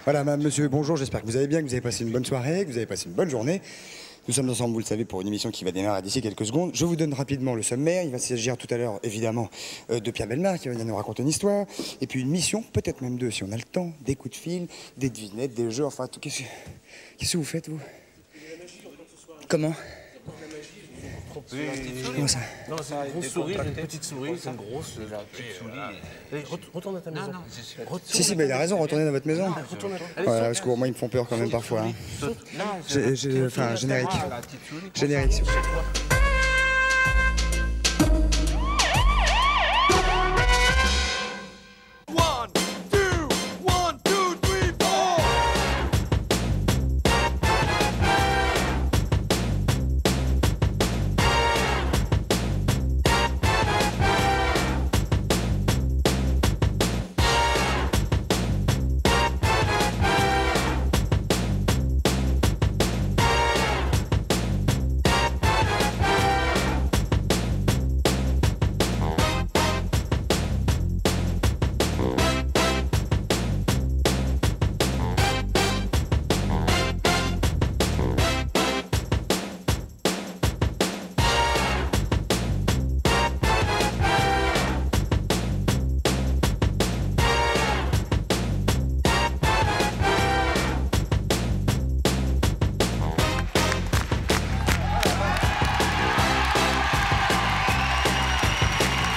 Voilà, madame, monsieur, bonjour, j'espère que vous allez bien, que vous avez passé une bonne soirée, que vous avez passé une bonne journée. Nous sommes ensemble, vous le savez, pour une émission qui va démarrer d'ici quelques secondes. Je vous donne rapidement le sommaire. Il va s'agir tout à l'heure, évidemment, de Pierre Bellemare qui va venir nous raconter une histoire. Et puis une mission, peut-être même deux, si on a le temps, des coups de fil, des devinettes, des jeux, enfin tout. Qu'est-ce que vous faites, vous? Comment? Comment ça? Non, c'est une grosse souris, une petite souris, c'est une grosse petite souris. Retourne à ta maison. Si, mais il a raison, retournez dans votre maison. Ouais, parce que moi, ils me font peur quand même parfois. Hein. Enfin, générique. Générique, s'il vous plaît.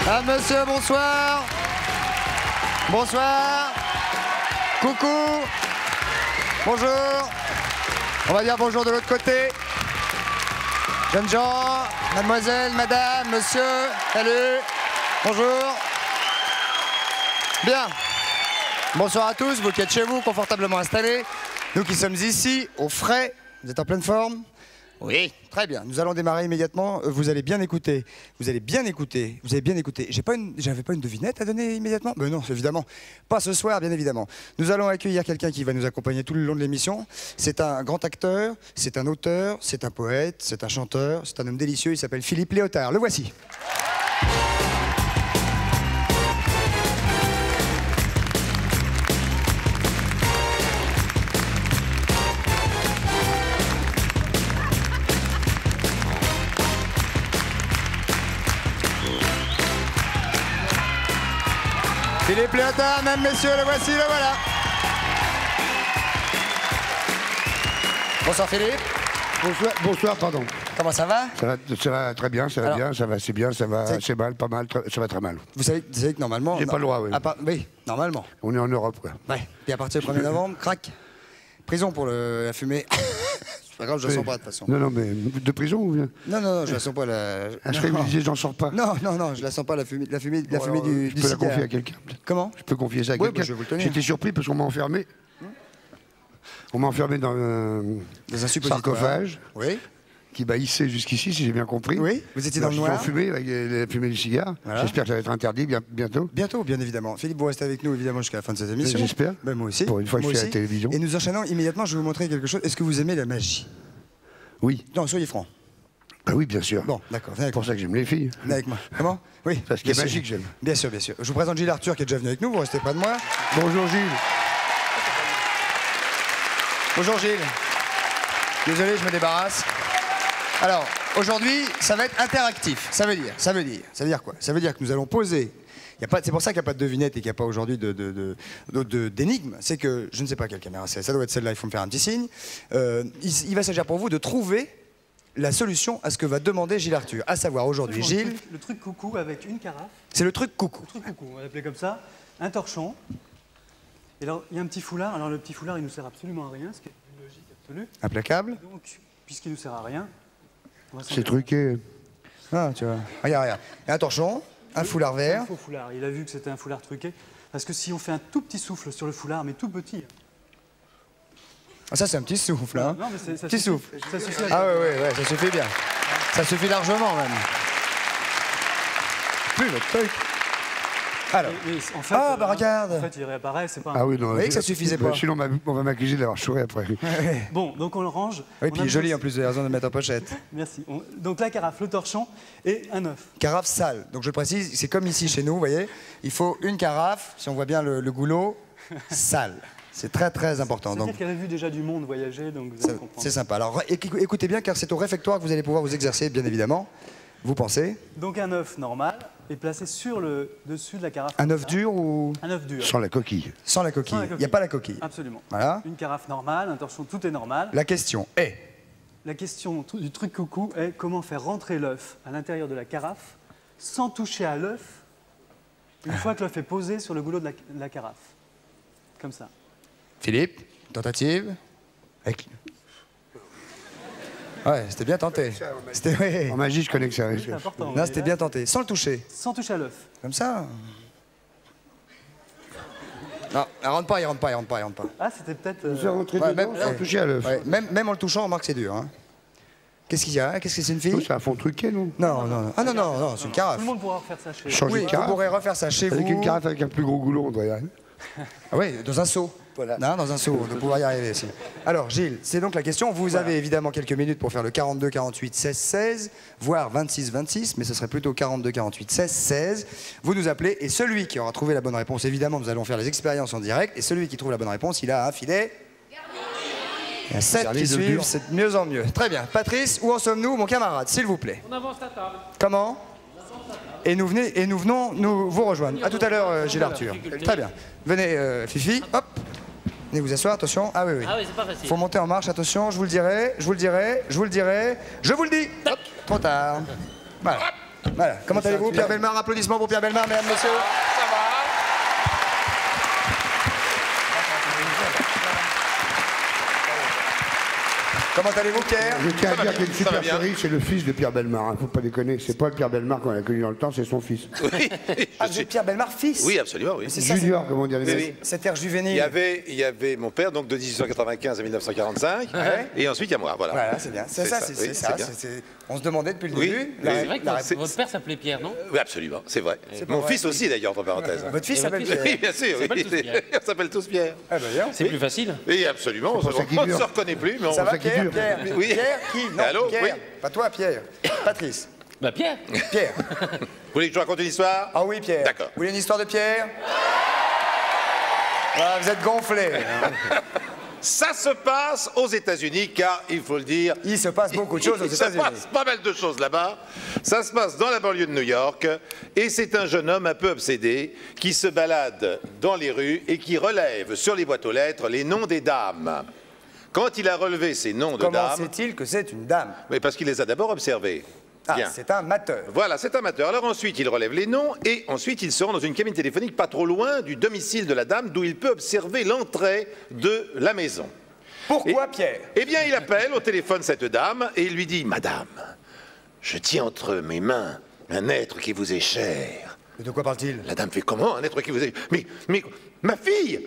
Ah, monsieur, bonsoir. Bonsoir. Coucou. Bonjour. On va dire bonjour de l'autre côté. Jeunes gens, mademoiselle, madame, monsieur, salut. Bonjour. Bien. Bonsoir à tous, vous qui êtes chez vous, confortablement installés. Nous qui sommes ici, au frais. Vous êtes en pleine forme? Oui, très bien. Nous allons démarrer immédiatement. Vous allez bien écouter. Vous allez bien écouter. Vous allez bien écouter. J'avais pas une devinette à donner immédiatement? Mais non, évidemment. Pas ce soir, bien évidemment. Nous allons accueillir quelqu'un qui va nous accompagner tout le long de l'émission. C'est un grand acteur, c'est un auteur, c'est un poète, c'est un chanteur, c'est un homme délicieux. Il s'appelle Philippe Léotard. Le voici. Philippe Léotard, mesdames, messieurs, le voici, le voilà. Bonsoir Philippe. Bonsoir, pardon. Comment ça va? Ça va très bien, ça va bien, ça va, c'est bien, ça va, c'est mal, pas mal, ça va très mal. Vous savez que normalement... J'ai pas le droit, oui. Oui, normalement. On est en Europe, quoi. Ouais. Et à partir du 1er novembre, crac. Prison pour la fumée. C'est pas grave, je la sens pas de toute façon. Non, mais de prison ou bien? Non, je la sens pas la... Ah, je vous disais, j'en sors pas. Non, je la sens pas la fumée du Je peux la confier à quelqu'un. Comment? Je peux confier ça à quelqu'un. Je vais vous le tenir. J'étais surpris parce qu'on m'a enfermé. On m'a enfermé dans un sarcophage. Oui. Qui m'a hissé jusqu'ici, si j'ai bien compris. Oui, vous étiez dans le noir. J'ai fumé avec la fumée du cigare. Voilà. J'espère que ça va être interdit bientôt. Bientôt, bien évidemment. Philippe, vous restez avec nous évidemment jusqu'à la fin de cette émission. J'espère. Ben, moi aussi. Pour une fois que je suis à la télévision. Et nous enchaînons immédiatement, je vais vous montrer quelque chose. Est-ce que vous aimez la magie? Oui. Non, soyez franc. Bah oui, bien sûr. Bon, d'accord. C'est pour ça que j'aime les filles. Venez avec moi. Comment? Oui. Parce qu'il est magique, j'aime. Bien sûr, bien sûr. Je vous présente Gilles Arthur qui est déjà venu avec nous. Vous restez près de moi. Bonjour Gilles. Bonjour Gilles. Désolé, je me débarrasse. Alors, aujourd'hui, ça va être interactif. Ça veut dire quoi? Ça veut dire que nous allons poser. C'est pour ça qu'il n'y a pas de devinette et qu'il n'y a pas aujourd'hui d'énigme. C'est que, je ne sais pas quelle caméra c'est, ça doit être celle-là, il faut me faire un petit signe. Il va s'agir pour vous de trouver la solution à ce que va demander Gilles Arthur. À savoir aujourd'hui, Gilles... Le truc coucou avec une carafe. C'est le truc coucou. Le truc coucou, on va l'appeler comme ça. Un torchon. Et alors, il y a un petit foulard. Alors, le petit foulard, il ne nous sert absolument à rien, ce qui est une logique absolue. Implacable. Donc, puisqu'il ne nous sert à rien... C'est truqué. Ah, tu vois. Regarde. Il y a un torchon, un foulard vert. Un faux foulard. Il a vu que c'était un foulard truqué. Parce que si on fait un tout petit souffle sur le foulard, mais tout petit... Ah, ça, c'est un petit souffle, hein. Non, mais ça petit suffit. souffle. Ça suffit. Ah ouais, ça suffit bien. Ça suffit largement, même. Plus votre truc. Alors. Mais en fait, regarde. En fait, il réapparaît, c'est pas... Ah oui, non. Vous voyez que ça suffisait pas. Sinon, on va m'accuser d'avoir chouré après. Bon, donc on le range. Oui, puis il est joli en plus, vous avez raison de le mettre en pochette. Merci. Donc la carafe, le torchon et un œuf. Carafe sale. Donc je le précise, c'est comme ici chez nous, vous voyez. Il faut une carafe, si on voit bien le goulot, sale. C'est très très important. C'est-à-dire qu'elle a vu déjà du monde voyager, donc vous allez comprendre. C'est sympa. Alors écoutez bien, car c'est au réfectoire que vous allez pouvoir vous exercer, bien évidemment. Vous pensez? Donc un œuf normal est placé sur le dessus de la carafe. Un œuf dur ou... Un œuf dur. Sans la coquille. Sans la coquille. Il n'y a pas la coquille. Absolument. Voilà. Une carafe normale, un torchon, tout est normal. La question est... La question du truc coucou est comment faire rentrer l'œuf à l'intérieur de la carafe sans toucher à l'œuf une fois que l'œuf est posé sur le goulot de la carafe. Comme ça. Philippe, tentative. Avec... Ouais, c'était bien tenté. Ouais. En magie, je connais que ça. C'est important. Non, c'était bien tenté. Sans le toucher. Sans toucher à l'œuf. Comme ça. Non, il rentre pas, il rentre pas, il rentre pas, il rentre pas. Ah, c'était peut-être... Vous avez rentré Ouais, dedans sans toucher à l'œuf. Ouais, même en le touchant, on remarque que c'est dur. Hein. Qu'est-ce qu'il y a? Qu'est-ce que c'est, une fille? C'est un fond truqué, non? Non, non. Ah non, non, non, c'est une carafe. Tout le monde pourra refaire ça chez Changer Oui, de vous carafe. pourrez refaire ça chez vous. Avec une carafe avec un plus gros goulot, on doit y arriver. Ah oui, dans un seau. Voilà. Non, dans un seau, on doit pouvoir y arriver aussi. Alors, Gilles, c'est donc la question. Vous avez évidemment quelques minutes pour faire le 42, 48, 16, 16, voire 26, 26, mais ce serait plutôt 42, 48, 16, 16. Vous nous appelez et celui qui aura trouvé la bonne réponse, évidemment, nous allons faire les expériences en direct, et celui qui trouve la bonne réponse, il a un filet. Il y a 7 qui suivent, c'est de mieux en mieux. Très bien. Patrice, où en sommes-nous, mon camarade, s'il vous plaît? On avance la table. Comment? Et nous venons nous vous rejoindre. À tout à l'heure, Gilles Arthur. Très bien. Venez, Fifi, hop. Venez vous asseoir, attention. Ah oui, oui. Ah oui, c'est pas facile. Faut monter en marche, attention, je vous le dirai, je vous le dirai, je vous le dirai. Je vous le dis. Hop. Trop tard. Voilà. Voilà. Comment allez-vous, Pierre Bellemare? Applaudissements pour Pierre Bellemare, mesdames, messieurs. Comment allez-vous, Pierre? Je tiens à dire qu'il y a une super bien. série, c'est le fils de Pierre Bellemare. Faut pas déconner, c'est pas le Pierre Bellemare qu'on a connu dans le temps, c'est son fils. Oui, Ah, vous êtes Pierre Bellemare, fils? oui, absolument, oui. C'est ça, Junior, comment on dirait les mecs. cet air juvénile. Il y avait mon père, donc de 1895 à 1945, et ensuite il y a moi, voilà. Voilà, c'est bien. C'est ça, oui, c'est ça. bien. On se demandait depuis le Oui, début. oui. C'est vrai que votre père s'appelait Pierre, non? Oui, absolument, c'est vrai. pas Mon vrai. fils aussi, d'ailleurs, entre parenthèses. Votre fils Et s'appelle votre fils Pierre. Oui, bien sûr, Ils s'appellent tous oui. Pierre. On s'appelle tous Pierre. Ah, bah, bien. C'est plus facile. Oui, absolument, on pour ça qu'il ne dure. se reconnaît plus, mais on... Ça va, ça qui Pierre, dure. Pierre? Oui. Pierre, qui? Non, Allô, Pierre. oui. Pas toi, Pierre. Patrice. Bah Pierre. Pierre. Vous voulez que je raconte une histoire? Ah oui, Pierre. D'accord. Vous voulez une histoire de Pierre? Ah, vous êtes gonflé. Ça se passe aux États-Unis, car il faut le dire. Il se passe beaucoup de choses aux Il se États-Unis. passe pas mal de choses là-bas. Ça se passe dans la banlieue de New York, et c'est un jeune homme un peu obsédé qui se balade dans les rues et qui relève sur les boîtes aux lettres les noms des dames. Quand il a relevé ces noms de Comment dames, sait-il que c'est une dame? mais parce qu'il les a d'abord observés. Ah, Bien. c'est un mateur. Voilà, c'est amateur. Alors ensuite, il relève les noms et ensuite, il se rend dans une cabine téléphonique pas trop loin du domicile de la dame d'où il peut observer l'entrée de la maison. Pourquoi Pierre? Eh bien, il appelle au téléphone cette dame et il lui dit « Madame, je tiens entre mes mains un être qui vous est cher. Mais de quoi parle-t-il? » La dame fait « Comment, un être qui vous est... Mais, ma fille !»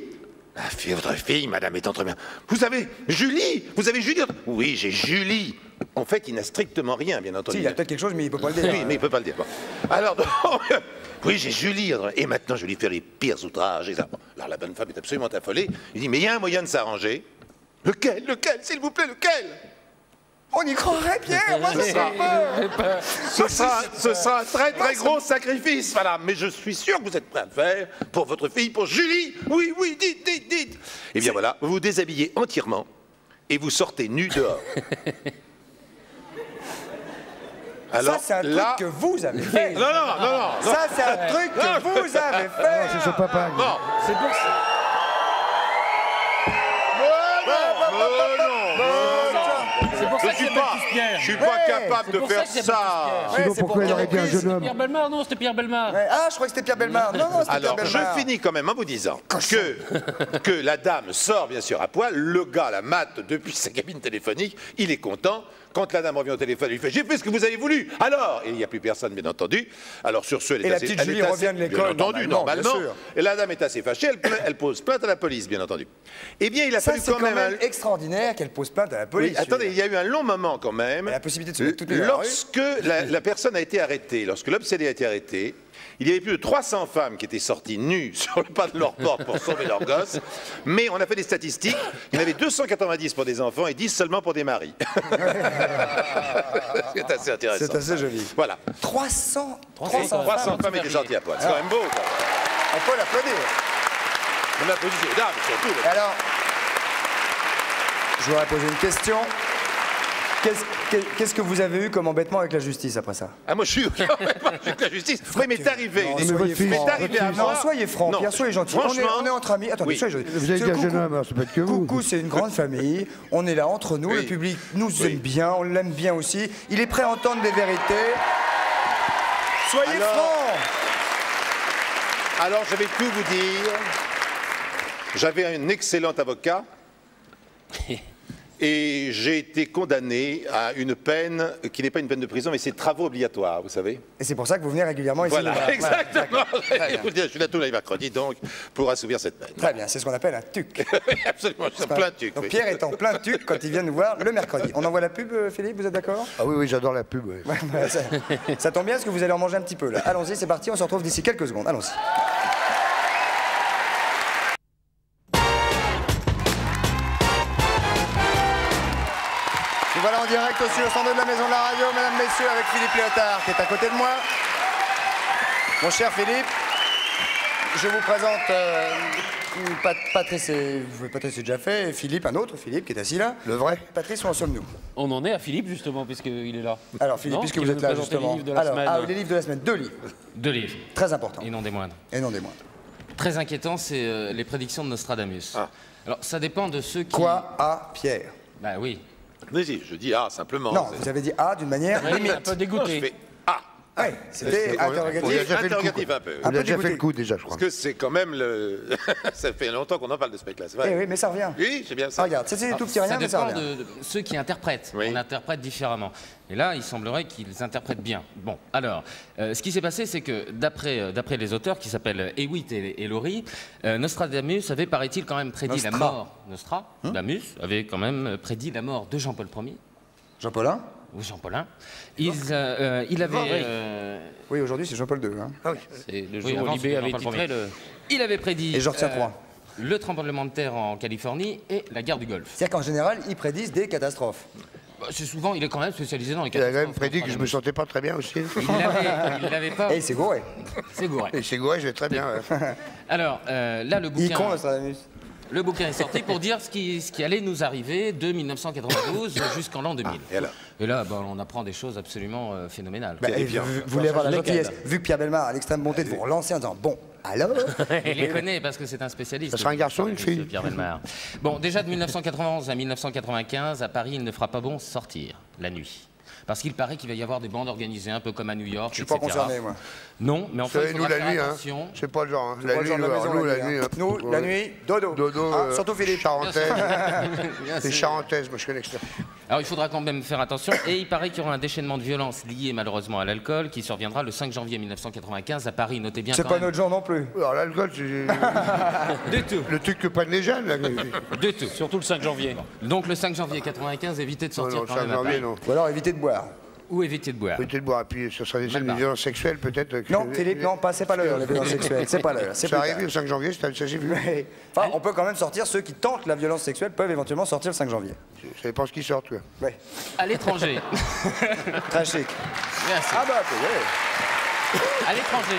« Ma fille, votre fille, madame, est entre mes mains. Vous avez Julie? Vous avez Julie? » Oui, j'ai Julie. En fait, il n'a strictement rien, bien entendu. Si, il a peut-être quelque chose, mais il ne peut pas le dire. Oui, mais il ne peut pas le dire. Bon. Alors, donc, oui, j'ai Julie. Et maintenant, je vais lui faire les pires outrages. Et ça. Alors, la bonne femme est absolument affolée. Il dit, mais il y a un moyen de s'arranger. Lequel? S'il vous plaît, lequel? On y croirait, Pierre. Moi, je sais pas. Ce sera un très, très gros sacrifice, madame. Mais je suis sûr que vous êtes prêt à le faire pour votre fille, pour Julie. Oui, oui, dites. Eh bien, voilà, vous vous déshabillez entièrement et vous sortez nu dehors. Alors, Ça, c'est un là... truc que vous avez fait. Non. Ça, c'est un truc que vous avez fait. C'est son papa. Non. C'est pour ça. C'est pour ça Je qu'il suis s'appelle pas, tous Pierre. je suis pas capable C'est de pour faire ça qu'il s'appelle ça. Ouais, Sinon, c'est pourquoi pour il aurait dit un reprise. jeune homme? Pierre Bellemare, non, c'était Pierre Bellemare. Ouais. Ah, je crois que c'était Pierre Bellemare. Non, c'était Alors, Pierre je Bellemare. finis quand même en vous disant que la dame sort bien sûr à poil, le gars la mate depuis sa cabine téléphonique, il est content. Quand la dame revient au téléphone, il lui fait « J'ai fait ce que vous avez voulu !» Alors, et il n'y a plus personne, bien entendu. Alors, sur ce, elle est Et la assez... petite elle est Julie assez- revient de l'école, Bien entendu, normalement, normalement. bien sûr. Et la dame est assez fâchée, elle pose plainte à la police, bien entendu. Eh bien, il a Ça, fallu c'est quand même... extraordinaire qu'elle pose plainte à la Oui, police. attendez, il y a eu un long moment quand même. Elle a la possibilité de se mettre toutes les deux dans la rue. Lorsque la personne a été arrêtée, lorsque l'obsédé a été arrêté, il y avait plus de 300 femmes qui étaient sorties nues sur le pas de leur porte pour sauver leurs gosses. Mais on a fait des statistiques. Il y en avait 290 pour des enfants et 10 seulement pour des maris. C'est assez intéressant. C'est assez joli. Voilà. 300 300 femmes étaient sorties à poil. C'est quand même beau. Quoi. On peut l'applaudir. On a position des dames, surtout. Et alors, je voudrais poser une question. Qu'est-ce que vous avez eu comme embêtement avec la justice après ça? Ah, moi, je suis avec la justice. Oui, mais t'es arrivé. Non, Il est- soyez mais franc. t'es arrivé à Non, moi. soyez franc, Non, Pierre, soyez gentil. franchement, On est entre amis. Attendez, oui. soyez gentil. Vous avez dit un jeune homme, alors ça peut être que vous. Coucou, c'est une grande famille. On est là entre nous. Oui. Le public nous Oui. aime bien. On l'aime bien aussi. Il est prêt à entendre des vérités. Soyez Alors- franc. Alors, je vais tout vous dire. J'avais un excellent avocat et j'ai été condamné à une peine qui n'est pas une peine de prison, mais c'est travaux obligatoires, vous savez. Et c'est pour ça que vous venez régulièrement ici. nous Voilà, voir. exactement. Très bien. Je suis là tous les mercredis, donc, pour assouvir cette peine. Très bien, c'est ce qu'on appelle un tuc. Absolument, je suis en plein tuc. Donc oui. Pierre est en plein tuc quand il vient nous voir le mercredi. On envoie la pub, Philippe, vous êtes d'accord? Ah oui, oui, j'adore la pub. Ouais. Ouais, ça tombe bien parce que vous allez en manger un petit peu là. Allons-y, c'est parti, on se retrouve d'ici quelques secondes. Allons-y. Et voilà en direct aussi au centre de la maison de la radio, mesdames, messieurs, avec Philippe Léotard qui est à côté de moi. Mon cher Philippe, je vous présente Patrice, Patrice c'est déjà fait, et Philippe, un autre Philippe qui est assis là. Le vrai? Patrice, où en sommes-nous? On en est à Philippe, justement, puisqu'il est là. Alors Philippe, Non, puisque qui vous veut êtes nous là présenter justement. les livres de la Alors, semaine. les livres de la semaine, 2 livres, 2 livres, très importants, et non des moindres. et non des moindres. Très inquiétant, c'est les prédictions de Nostradamus. Ah. Alors, ça dépend de ceux qui... Quoi à Pierre? Bah oui. Vas-y, je dis simplement. Non, c'est- vous avez dit A d'une manière Ouais, un limite. peu Non, je dégoûté. fais Ouais, c'était On a interrogatif. déjà fait le coup, interrogatif quoi. un peu. Un On a peu déjà fait dégoûté. le coup déjà, je crois. Parce que c'est quand même le. Ça fait longtemps qu'on en parle de ce mec-là, c'est Eh vrai. oui, mais ça revient. Oui, c'est bien Ah, ça. regarde, c'est des tout petits Ça riens, mais ça dépend revient. de ceux qui interprètent. Oui. On interprète différemment. Et là, il semblerait qu'ils interprètent bien. Bon, alors, ce qui s'est passé, c'est que d'après les auteurs qui s'appellent Hewitt et Laurie, Nostradamus avait, paraît-il, quand même prédit la mort. Nostradamus avait quand même prédit la mort de Jean-Paul Ier. Jean-Paulin? Ou Jean-Paulin. Il avait... Oui, aujourd'hui c'est Jean-Paul II. Hein. C'est le Oui, jour où avant, Libé c'était avait Jean-Paul titré Ier. le... Il avait prédit Et je retiens 3. le tremblement de terre en Californie et la guerre du Golfe. C'est-à-dire qu'en général, ils prédisent des catastrophes. Bah, c'est souvent, il est quand même spécialisé dans les Il a quand même catastrophes. prédit que je me sentais pas très bien aussi. Il l'avait pas. Et c'est gouré. C'est gouré. Et c'est gouré, je vais très bien. ouais. Alors, là, le Il est con, bouquin, Nostradamus. le bouquin est sorti pour dire ce qui allait nous arriver de 1992 jusqu'en l'an 2000. Et alors Et là, bah, on apprend des choses absolument phénoménales. Bah, et bien. vous voulez avoir la Lesquels gentillesse, vu que Pierre Bellemare a l'extrême bonté de vous relancer en disant bon, alors Il les connaît parce que c'est un spécialiste. Ça sera un garçon ou une fille? Pierre Bellemare. Bon, déjà de 1991 à 1995, à Paris, il ne fera pas bon sortir la nuit. Parce qu'il paraît qu'il va y avoir des bandes organisées, un peu comme à New York, Je suis pas etc. concerné, moi. Non, mais Vous enfin, il savez, nous, faudra la faire nuit, hein. attention. C'est pas le genre. Hein. Pas La le nuit, genre de la maison, nous, la la nuit, nuit. hein. Nous, la nuit, dodo. Dodo. Ah, surtout Philippe. Charentaise. Bien C'est sûr. charentaise, moi je connais l'expert. Alors il faudra quand même faire attention. Et il paraît qu'il y aura un déchaînement de violence lié malheureusement à l'alcool qui surviendra le 5 janvier 1995 à Paris. Notez bien C'est quand pas même. notre genre non plus. Alors l'alcool, c'est Du tout. le truc que prennent les jeunes. Là. Du tout. Surtout le 5 janvier. Donc le 5 janvier 95, évitez de Non, sortir non, quand ça même à janvier, Paris. non. Ou alors évitez de boire. Ou évitez de boire. Peut-être boire, puis ce sera des scènes de barre. violence sexuelle, peut-être. que- Non, Philippe, non, pas, c'est pas l'heure, les violences sexuelles. C'est pas l'heure. C'est Ça plus arrive le 5 janvier, ça j'ai vu. tard. Enfin, on peut quand même sortir. Ceux qui tentent la violence sexuelle peuvent éventuellement sortir le 5 janvier. Ça dépend ce qui sort, toi. Ouais, À l'étranger. très chic. Merci. Ah bah, ouais. À l'étranger.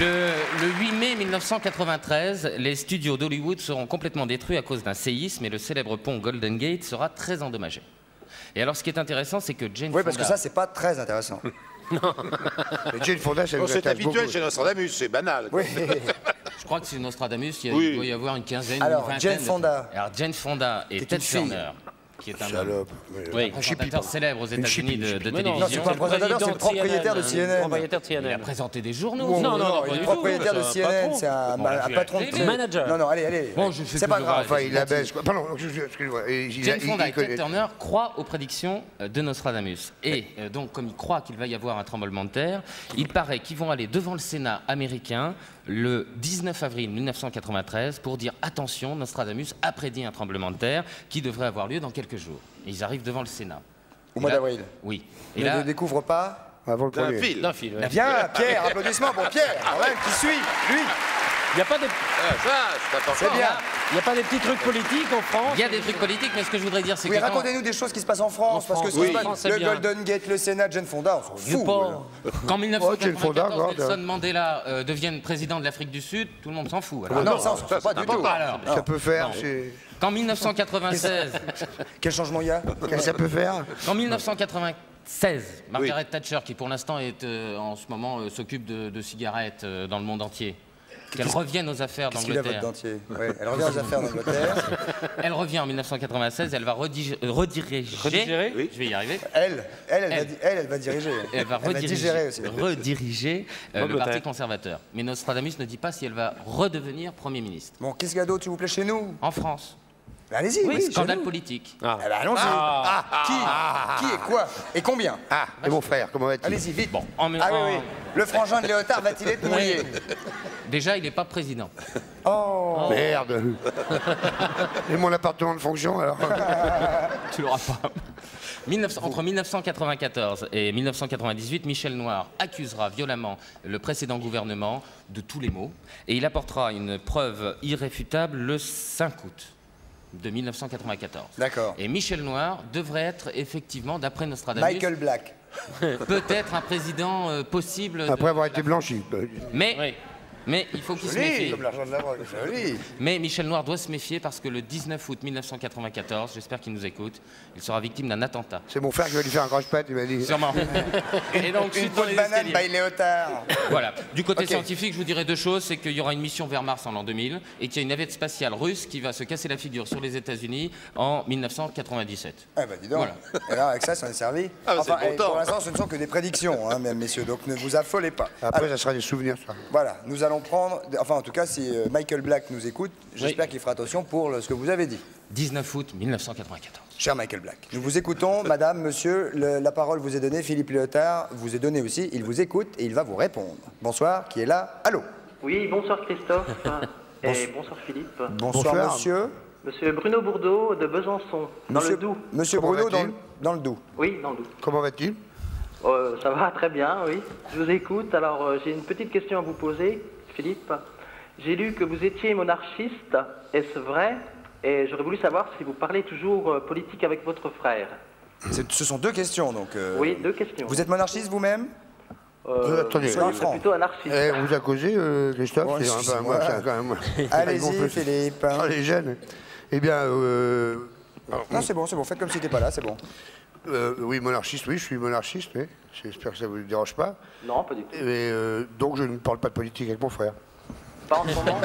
Le 8 mai 1993, les studios d'Hollywood seront complètement détruits à cause d'un séisme et le célèbre pont Golden Gate sera très endommagé. Et alors, ce qui est intéressant, c'est que Jane Oui, parce que Fonda... ça, c'est pas très intéressant. Mais Jane Fonda, ça On nous s'est intéresse habitué beaucoup. chez Nostradamus, c'est banal. quoi. Oui. Je crois que c'est Nostradamus, Oui. il doit y avoir une quinzaine, Alors, une vingtaine. Jane Fonda. Alors, Jane Fonda et C'est Ted une fille. Turner, qui est un Salope. oui, présentateur célèbre aux États-Unis de Mais non, Non, c'est télévision. pas un présentateur, c'est le propriétaire de Le CNN. propriétaire de Il a CNN. présenté des journaux. Non, non, pas il est du propriétaire tout, de c'est un CNN, patron. c'est un Bon, un je patron de vais- télé. Manager. Non, non, allez. Bon, je fais C'est pas plus grave. Enfin, il abaisse. Quoi. Pardon, excusez-moi. Jane Fonda et Ted Turner croient aux prédictions de Nostradamus. Et donc, comme ils croient qu'il va y avoir un tremblement de terre, il paraît qu'ils vont aller devant le Sénat américain le 19 avril 1993 pour dire attention, Nostradamus a prédit un tremblement de terre qui devrait avoir lieu dans quelques jours. Et ils arrivent devant le Sénat. Au Et mois là- d'avril. Oui. Et Il là, ne découvre pas. Avant le D'un premier. fil. D'un fil, ouais. Bien, Pierre, applaudissements pour Pierre, quand même, qui suit, lui. Il n'y a pas des... Ah, ça, c'est important. C'est bien. Il n'y a pas des petits trucs politiques en France? Il y a des trucs politiques, mais ce que je voudrais dire, c'est que... Oui, racontez-nous des choses qui se passent en France, parce que ce qui se passe, le Golden Gate, le Sénat, Jane Fonda, on s'en fout. Quand 1994, Nelson Fonda, Mandela devienne président de l'Afrique du Sud, tout le monde s'en fout. Alors. Non, ça, on s'en fout pas du tout. Alors, Ça peut faire, c'est... qu'en 1996... Quel changement il y a? Ça peut faire. En 1996, Margaret Thatcher, qui pour l'instant est en ce moment s'occupe de cigarettes dans le monde entier, qu'elle revienne aux affaires d'Angleterre. Ouais, elle revient aux affaires d'Angleterre. Elle revient en 1996, elle va rediriger. Rediriger Je vais y arriver. Elle va diriger. Elle va digérer aussi. rediriger le Parti conservateur. Mais Nostradamus ne dit pas si elle va redevenir Premier ministre. Bon, qu'est-ce qu'il y a d'autre, s'il vous plaît, chez nous? En France. Bah, allez-y. Oui, chez scandale nous. politique. Eh ben, allons-y. Qui et quoi? Et combien? Et mon frère, comment va-t-il? Allez-y, vite. Bon, Ah oui, oui. Le frangin de Léotard va-t-il être mouillé? Déjà, il n'est pas président. Oh. Merde. Et mon appartement de fonction, alors? Tu l'auras pas. Entre 1994 et 1998, Michel Noir accusera violemment le précédent gouvernement de tous les maux et il apportera une preuve irréfutable le 5 août de 1994. D'accord. Et Michel Noir devrait être effectivement, d'après Nostradamus, Michael Black. peut-être un président possible. Après avoir été blanchi. Mais il faut qu'il se Joli, méfie. comme l'argent de la drogue. Joli. Mais Michel Noir doit se méfier parce que le 19 août 1994, j'espère qu'il nous écoute, il sera victime d'un attentat. C'est mon frère qui va lui faire un croche-patte, il m'a dit. Sûrement. Et donc, Une suite peau dans de les banane escaliers. by Léotard. Voilà. Du côté Ok. scientifique, je vous dirais deux choses. C'est qu'il y aura une mission vers Mars en l'an 2000 et qu'il y a une navette spatiale russe qui va se casser la figure sur les États-Unis en 1997. Eh ben dis donc. Voilà. Et là, avec ça, ça en est servi. Ah, bah, c'est Enfin, content. pour l'instant, ce ne sont que des prédictions, hein, mesdames, messieurs. Donc ne vous affolez pas. Après, ça sera des souvenirs, ça. Voilà, nous allons prendre. Enfin, en tout cas, si Michael Black nous écoute, j'espère qu'il fera attention pour ce que vous avez dit. 19 août 1994. Cher Michael Black, nous vous écoutons, madame, monsieur, la parole vous est donnée, Philippe Léotard vous est donné aussi, il vous écoute et il va vous répondre. Bonsoir, qui est là? Allô? Oui, bonsoir Christophe et bonsoir Philippe. Bonsoir, monsieur. Monsieur Bruno Bourdeau de Besançon, dans le Doubs. Monsieur Comment Bruno va-t-il dans le Doubs. Oui, dans le Doubs. Comment va-t-il? Ça va très bien, oui. Je vous écoute. Alors, j'ai une petite question à vous poser, Philippe. J'ai lu que vous étiez monarchiste. Est-ce vrai? Et j'aurais voulu savoir si vous parlez toujours politique avec votre frère. Ce sont deux questions, donc. Oui, deux questions. Vous êtes monarchiste vous-même? Attendez. soyez Non, c'est franc. plutôt anarchiste. On vous a causé, Christophe? Bon, C'est un peu excusez-moi. moi, c'est quand même... Allez-y, Philippe. Ah, les jeunes. Eh bien, Non, c'est bon, faites comme si t'étais pas là, c'est bon. oui, monarchiste, oui, je suis monarchiste, oui. J'espère que ça ne vous dérange pas. Non, pas du tout. Et, donc, je ne parle pas de politique avec mon frère. Pas en ce moment.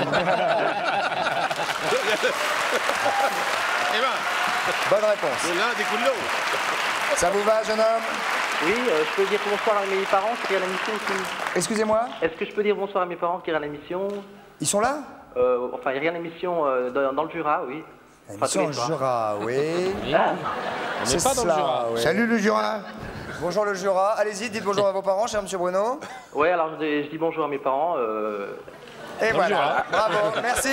Eh ben, Bonne réponse. l'un découle l'autre. Ça vous va, jeune homme? Oui, je peux dire bonsoir à mes parents qui regardent l'émission aussi. Excusez-moi? Est-ce que je peux dire bonsoir à mes parents qui regardent l'émission? Ils sont là? Enfin, ils regardent l'émission dans le Jura, oui. Enfin, tous Émission les soirs. Jura, oui. Ah, On n'est pas dans le Jura. ouais. Salut le Jura. Bonjour le Jura. Allez-y, dites bonjour à vos parents, cher monsieur Bruno. ouais, alors je dis bonjour à mes parents. Et voilà. Bravo, merci.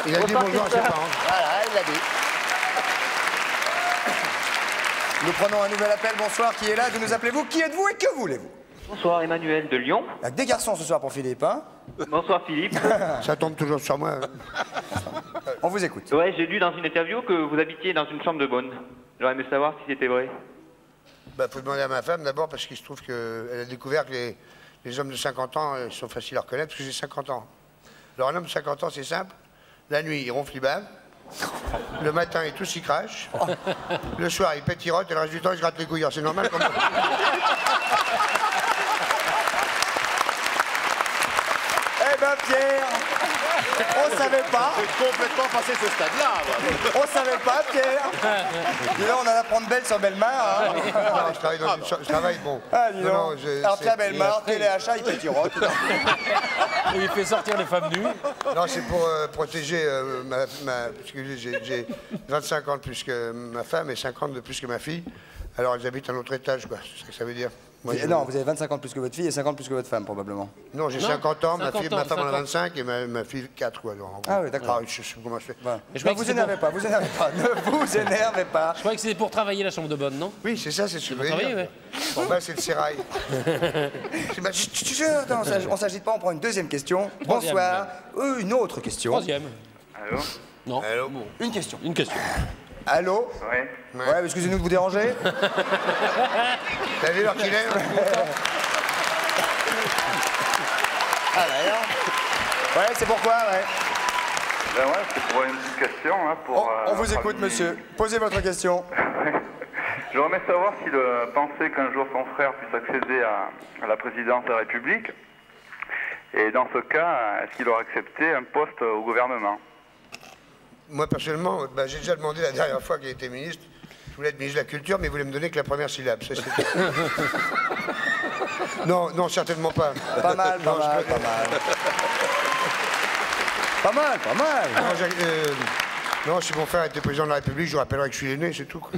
Il a dit Bonsoir, bonjour à ses Christophe. parents. Voilà, il l'a dit. Nous prenons un nouvel appel. Bonsoir, qui est là? D'où nous appelez-vous? Qui êtes-vous et que voulez-vous? Bonsoir Emmanuel de Lyon. Il y a que des garçons ce soir pour Philippe, hein? Bonsoir Philippe. Ça tombe toujours sur moi. On vous écoute. Ouais, j'ai lu dans une interview que vous habitiez dans une chambre de bonne. J'aurais aimé savoir si c'était vrai. Bah, faut demander à ma femme d'abord parce qu'il se trouve qu'elle a découvert que les hommes de 50 ans sont faciles à reconnaître parce que j'ai 50 ans. Alors un homme de 50 ans, c'est simple. La nuit, il ronfle, il bave. Le matin, il tousse, il crache. Le soir, il pète, il rote et le reste du temps, il se gratte les couilles. Alors, c'est normal comme... Eh ben Pierre, on savait pas. J'ai complètement passé ce stade-là. moi. On savait pas, Pierre. Dis donc, on en apprend de belle sur Bellemare. Hein. Non, je travaille dans une je travaille, bon. Ah, dis donc. Non, Alors, c'est- Pierre Bellemare, téléachat, il pète, il rote. Et il fait sortir les femmes nues. Non, c'est pour protéger parce que j'ai 25 ans de plus que ma femme et 50 de plus que ma fille. Alors elles habitent à un autre étage, quoi. C'est ce que ça veut dire. Moi, Non, vous avez 25 ans de plus que votre fille et 50 plus que votre femme, probablement. Non, j'ai 50 ans, 50 ma femme en a 50. 25 et ma fille 4, quoi. Donc, en gros. Ah oui, d'accord. Ah, je sais comment je fais. Voilà. je Non, croyais que vous c'était énervez pas, vous énervez pas. Ne vous énervez pas. Je croyais que c'était pour travailler la chambre de bonne, non? Oui, c'est ça, c'est ce que je veux travailler, dire. ouais. Bon, bah, c'est le sérail. Attends, on s'agite pas, on prend une deuxième question. Troisième, Bonsoir. Une autre question. Troisième. Alors Non. Allô. Une question. Une question. Allô? Ouais. Ouais, excusez-nous de vous déranger. T'as vu l'heure qu'il est? Ah d'ailleurs. Ouais, c'est pourquoi, ouais. Ben ouais, c'est pour une petite question. Hein, pour, On vous notre écoute, ami- monsieur. Posez votre question. J'aimerais savoir s'il pensait qu'un jour son frère puisse accéder à la présidence de la République. Et dans ce cas, est-ce qu'il aurait accepté un poste au gouvernement? Moi, personnellement, bah, j'ai déjà demandé la dernière fois qu'il était ministre. Je voulais être ministre de la Culture, mais il voulait me donner que la première syllabe. Ça, non, non, certainement pas. Pas mal, pas mal, pas mal. Pas mal, pas mal. Non, si mon frère était président de la République, je vous rappellerai que je suis l'aîné, c'est tout. Quoi.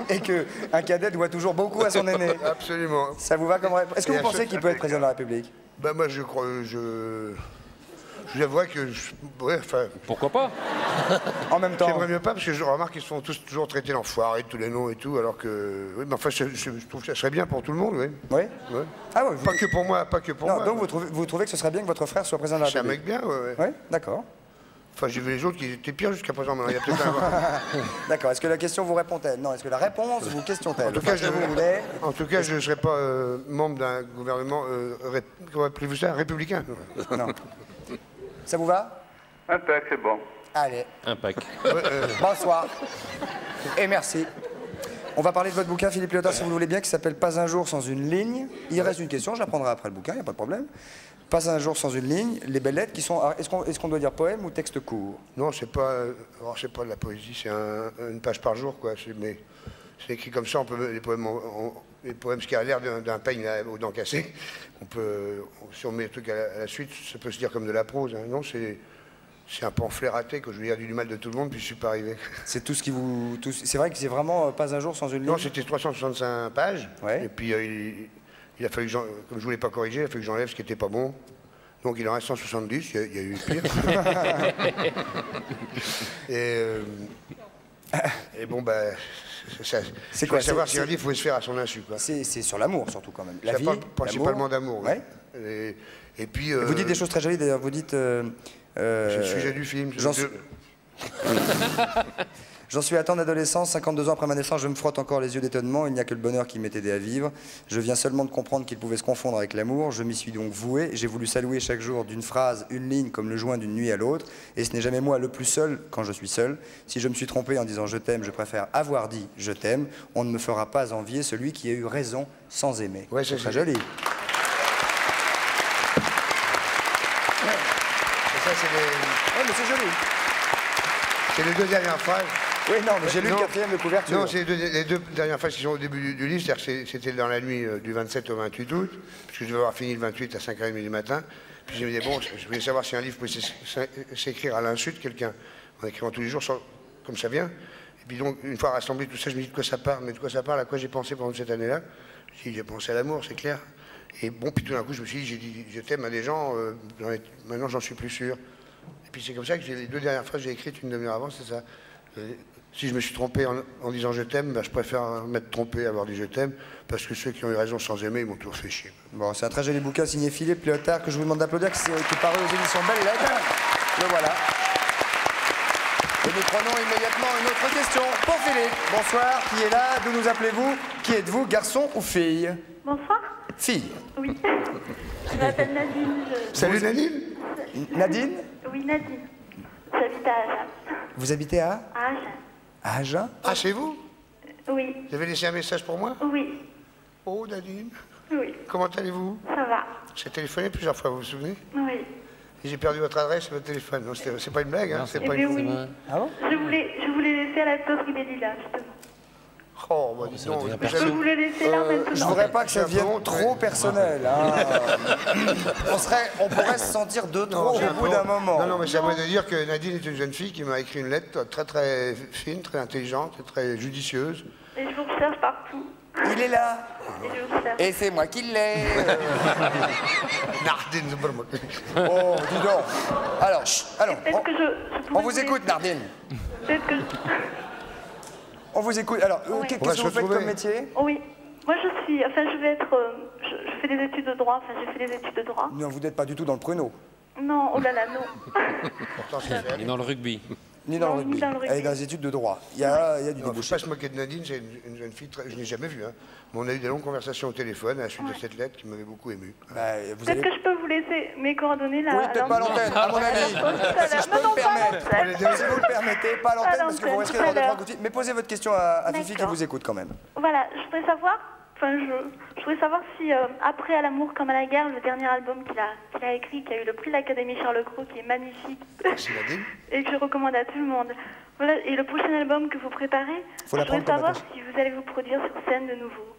Et qu'un cadet doit toujours beaucoup à son aîné. Absolument. Ça vous va comme réponse? Est-ce que vous pensez qu'il peut être président de la République? Bah moi, je crois, je vous avouerai que, ouais, enfin, Pourquoi pas? En même temps. j'aimerais mieux pas parce que je remarque qu'ils se font tous toujours traités d'enfoirés, de tous les noms et tout, alors que, oui, mais enfin, je trouve que ça serait bien pour tout le monde, oui. Oui? Ouais. Ah ouais. Pas que pour moi, pas que pour Non, moi. donc vous trouvez que ce serait bien que votre frère soit président de la C'est un République? mec bien, ouais. Oui, d'accord. Enfin, j'ai vu les autres qui étaient pires jusqu'à présent, maintenant il y a peut-être un... D'accord. Est-ce que la question vous répond-elle? Non. Est-ce que la réponse vous question-elle? En tout cas, vous je ne serais pas membre d'un gouvernement, comment appelez-vous ça, républicain. Non. Ça vous va? Impec, c'est bon. Allez. Un pack. Bonsoir. Et merci. On va parler de votre bouquin, Philippe Léotard, si vous le voulez bien, qui s'appelle Pas un jour sans une ligne. Il reste une question, je la prendrai après le bouquin, il n'y a pas de problème. Pas un jour sans une ligne, les belles lettres qui sont... Est-ce qu'on doit dire poème ou texte court? Non, c'est pas de la poésie, c'est une page par jour, quoi. Mais c'est écrit comme ça, on peut, les poèmes, ce qui a l'air d'un peigne aux dents cassées, si on met le truc à la suite, ça peut se dire comme de la prose. Hein. Non, c'est un pamphlet raté que je veux dire du mal de tout le monde, puis je suis pas arrivé. C'est tout ce qui vous... C'est vrai que c'est vraiment pas un jour sans une ligne? Non, c'était 365 pages, ouais. Et puis il a fallu que comme je voulais pas corriger, il a fallu que j'enlève ce qui était pas bon. Donc il en reste 170, il y a eu pire. Et bon, bah... C'est quoi savoir si un livre, il faut se faire à son insu. C'est sur l'amour, surtout, quand même. La vie, principalement d'amour. Ouais. Et puis... Vous dites des choses très jolies, d'ailleurs. Vous dites... c'est le sujet du film. J'en suis à temps d'adolescence, 52 ans après ma naissance, je me frotte encore les yeux d'étonnement, il n'y a que le bonheur qui m'est aidé à vivre. Je viens seulement de comprendre qu'il pouvait se confondre avec l'amour, je m'y suis donc voué, j'ai voulu saluer chaque jour d'une phrase, une ligne comme le joint d'une nuit à l'autre, et ce n'est jamais moi le plus seul quand je suis seul. Si je me suis trompé en disant je t'aime, je préfère avoir dit je t'aime, on ne me fera pas envier celui qui a eu raison sans aimer. Ouais, c'est très joli. Ouais, mais c'est joli. C'est les deux dernières phrases. Oui, non, mais j'ai lu le quatrième de couverture. Non, c'est les deux dernières phrases qui sont au début du livre, c'est-à-dire que c'était dans la nuit du 27 au 28 août, puisque je devais avoir fini le 28 à 5h30 du matin. Puis je me disais, bon, je voulais savoir si un livre pouvait s'écrire à l'insu de quelqu'un, en écrivant tous les jours, comme ça vient. Et puis donc, une fois rassemblé tout ça, je me dis de quoi ça parle, mais de quoi ça parle, à quoi j'ai pensé pendant cette année-là. J'ai pensé à l'amour, c'est clair. Et bon, puis tout d'un coup, je me suis dit, j'ai dit je t'aime à des gens, maintenant j'en suis plus sûr. Et puis c'est comme ça que les deux dernières phrases que j'ai écrites une demi-heure avant, c'est ça. Si je me suis trompé en disant je t'aime, ben, je préfère m'être trompé, avoir dit je t'aime, parce que ceux qui ont eu raison sans aimer, ils m'ont toujours fait chier. Bon, c'est un très joli bouquin signé Philippe Léotard que je vous demande d'applaudir, qui est paru aux éditions Belle Lettre. Le voilà. Et nous prenons immédiatement une autre question pour Philippe. Bonsoir, qui est là? D'où nous appelez-vous? Qui êtes-vous, garçon ou fille? Bonsoir. Fille. Oui. Je m'appelle Nadine. Salut Nadine. Nadine? Oui, Nadine. J'habite à Agen. Vous habitez à Agen. À Agen? Ah, c'est vous? Oui. Vous avez laissé un message pour moi? Oui. Oh, Nadine. Oui. Comment allez-vous? Ça va. J'ai téléphoné plusieurs fois, vous vous souvenez? Oui. Et j'ai perdu votre adresse et votre téléphone. Non, c'est pas une blague, hein? C'est pas une... Oui. Ah bon? Je voulais laisser à la poterie des Lilas, justement. Oh, bah dis donc. Je peux vous le laisser là maintenant. Je voudrais pas que ça devienne trop personnel. Hein. On pourrait se sentir de trop au bout d'un moment. Non, mais j'aimerais de dire que Nadine est une jeune fille qui m'a écrit une lettre très très fine, très intelligente, très judicieuse. Et je vous recherche partout. Il est là. Et je vous recherche. Et c'est moi qui l'ai. Nardine, c'est pas moi. Oh, dis donc. Alors, on vous écoute, Nardine. Peut-être que On vous écoute. Alors, qu'est-ce que vous faites comme métier? Oui. Moi, je vais être... je fais des études de droit. Enfin, j'ai fait des études de droit. Non, vous n'êtes pas du tout dans le pruneau. Non, oh là là, non. Pourtant, c'est fait. Et dans le rugby. Ni dans le Non, ni rugby. dans le rugby. Elle est dans les études de droit. Il y a du Il ne faut débouché. pas se moquer de Nadine, c'est une jeune fille, je ne l'ai jamais vue. Hein. Mais on a eu des longues conversations au téléphone à la suite de cette lettre qui m'avait beaucoup ému. Bah, vous Peut-être que je peux vous laisser mes coordonnées là. Oui, peut-être pas à l'antenne, à mon avis. Si je peux me permettre, si vous le permettez, pas à l'antenne parce que vous risquez d'avoir des trois coups de fil. Mais posez votre question à Fifi qui vous écoute quand même. Voilà, je voudrais savoir, je voudrais savoir si après À l'amour comme à la guerre, le dernier album qu'il a écrit, qui a eu le prix de l'Académie Charles Cros, qui est magnifique et que je recommande à tout le monde. Voilà, et le prochain album que vous préparez, je voudrais savoir si vous allez vous produire sur scène de nouveau.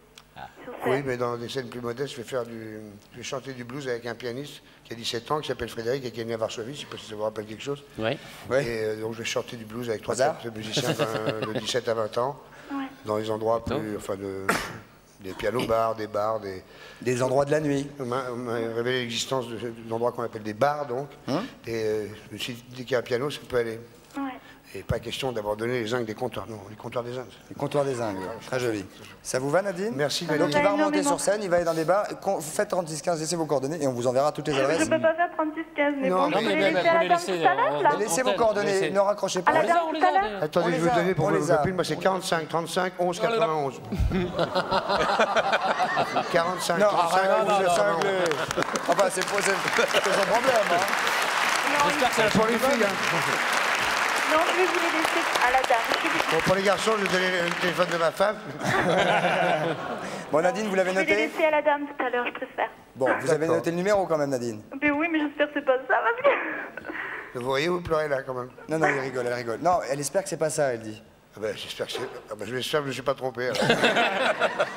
Oui, mais dans des scènes plus modestes, je vais chanter du blues avec un pianiste qui a 17 ans, qui s'appelle Frédéric et qui est né à Varsovie, je ne sais pas si ça vous rappelle quelque chose. Oui. Et donc je vais chanter du blues avec 3-4 musiciens de 17 à 20 ans, dans les endroits plus, des pianos-bars, des endroits de la nuit. On m'a révélé l'existence d'endroits qu'on appelle des bars, donc. Et je me suis dit, dès qu'il y a un piano, ça peut aller. Et pas question d'abandonner les zincs des comptoirs, non, les comptoirs des Indes. Les comptoirs des Indes, très joli. Ça vous va, Nadine? Merci, Donc il va remonter sur scène, il va aller dans des bars. Vous faites 36-15, laissez vos coordonnées et on vous enverra toutes les adresses. Je ne peux pas faire 36-15, mais bon, je peux les laisser à la dame tout à l'heure, là. Laissez vos coordonnées, ne raccrochez pas. À la dame tout à l'heure. Attendez, je vais vous donner pour vos copines, moi c'est 45, 35, 11, 91. 45, non, 35, 11, 91. Enfin, c'est son problème. J'espère que c'est pour les filles. Non, je vais vous les laisser à la dame. Bon, pour les garçons, je vais donner le téléphone de ma femme. Bon, Nadine, vous l'avez Je vais les noté? laisser à la dame tout à l'heure, je préfère. Bon, vous avez noté le numéro quand même, Nadine? Mais oui, mais j'espère que c'est pas ça, parce que... Vous voyez, vous pleurez là quand même. Non, non, elle rigole. Non, elle espère que c'est pas ça, elle dit. Ah ben, j'espère que c'est... Ah ben, j'espère que je ne me suis pas trompé.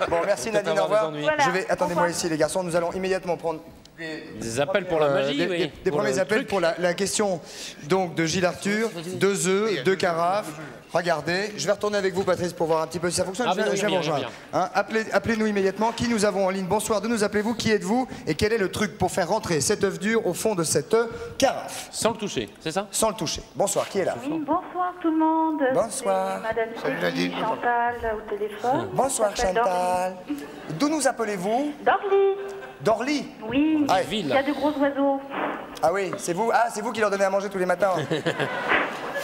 Bon, merci Nadine, au revoir. Voilà. Je vais... Attendez-moi ici, les garçons, nous allons immédiatement prendre... Des appels pour la magie, oui. Des premiers appels pour la question donc de Gilles Arthur, 2 œufs, 2 carafes. Regardez, je vais retourner avec vous, Patrice, pour voir un petit peu si ça fonctionne. Je vais vous rejoindre. Hein, appelez-nous immédiatement. Qui nous avons en ligne? Bonsoir, de nous appelez-vous? Qui êtes-vous? Et quel est le truc pour faire rentrer cet œuf dur au fond de cette carafe? Sans le toucher, c'est ça? Sans le toucher. Bonsoir, qui est là? Oui, bonsoir tout le monde. Bonsoir. C'est Madame Sophie, Chantal au téléphone. Bonsoir Chantal. D'où nous appelez-vous? Dorly. Dorly? Oui, Ah, il y a de gros oiseaux. Ah oui, c'est vous? Ah, c'est vous qui leur donnez à manger tous les matins.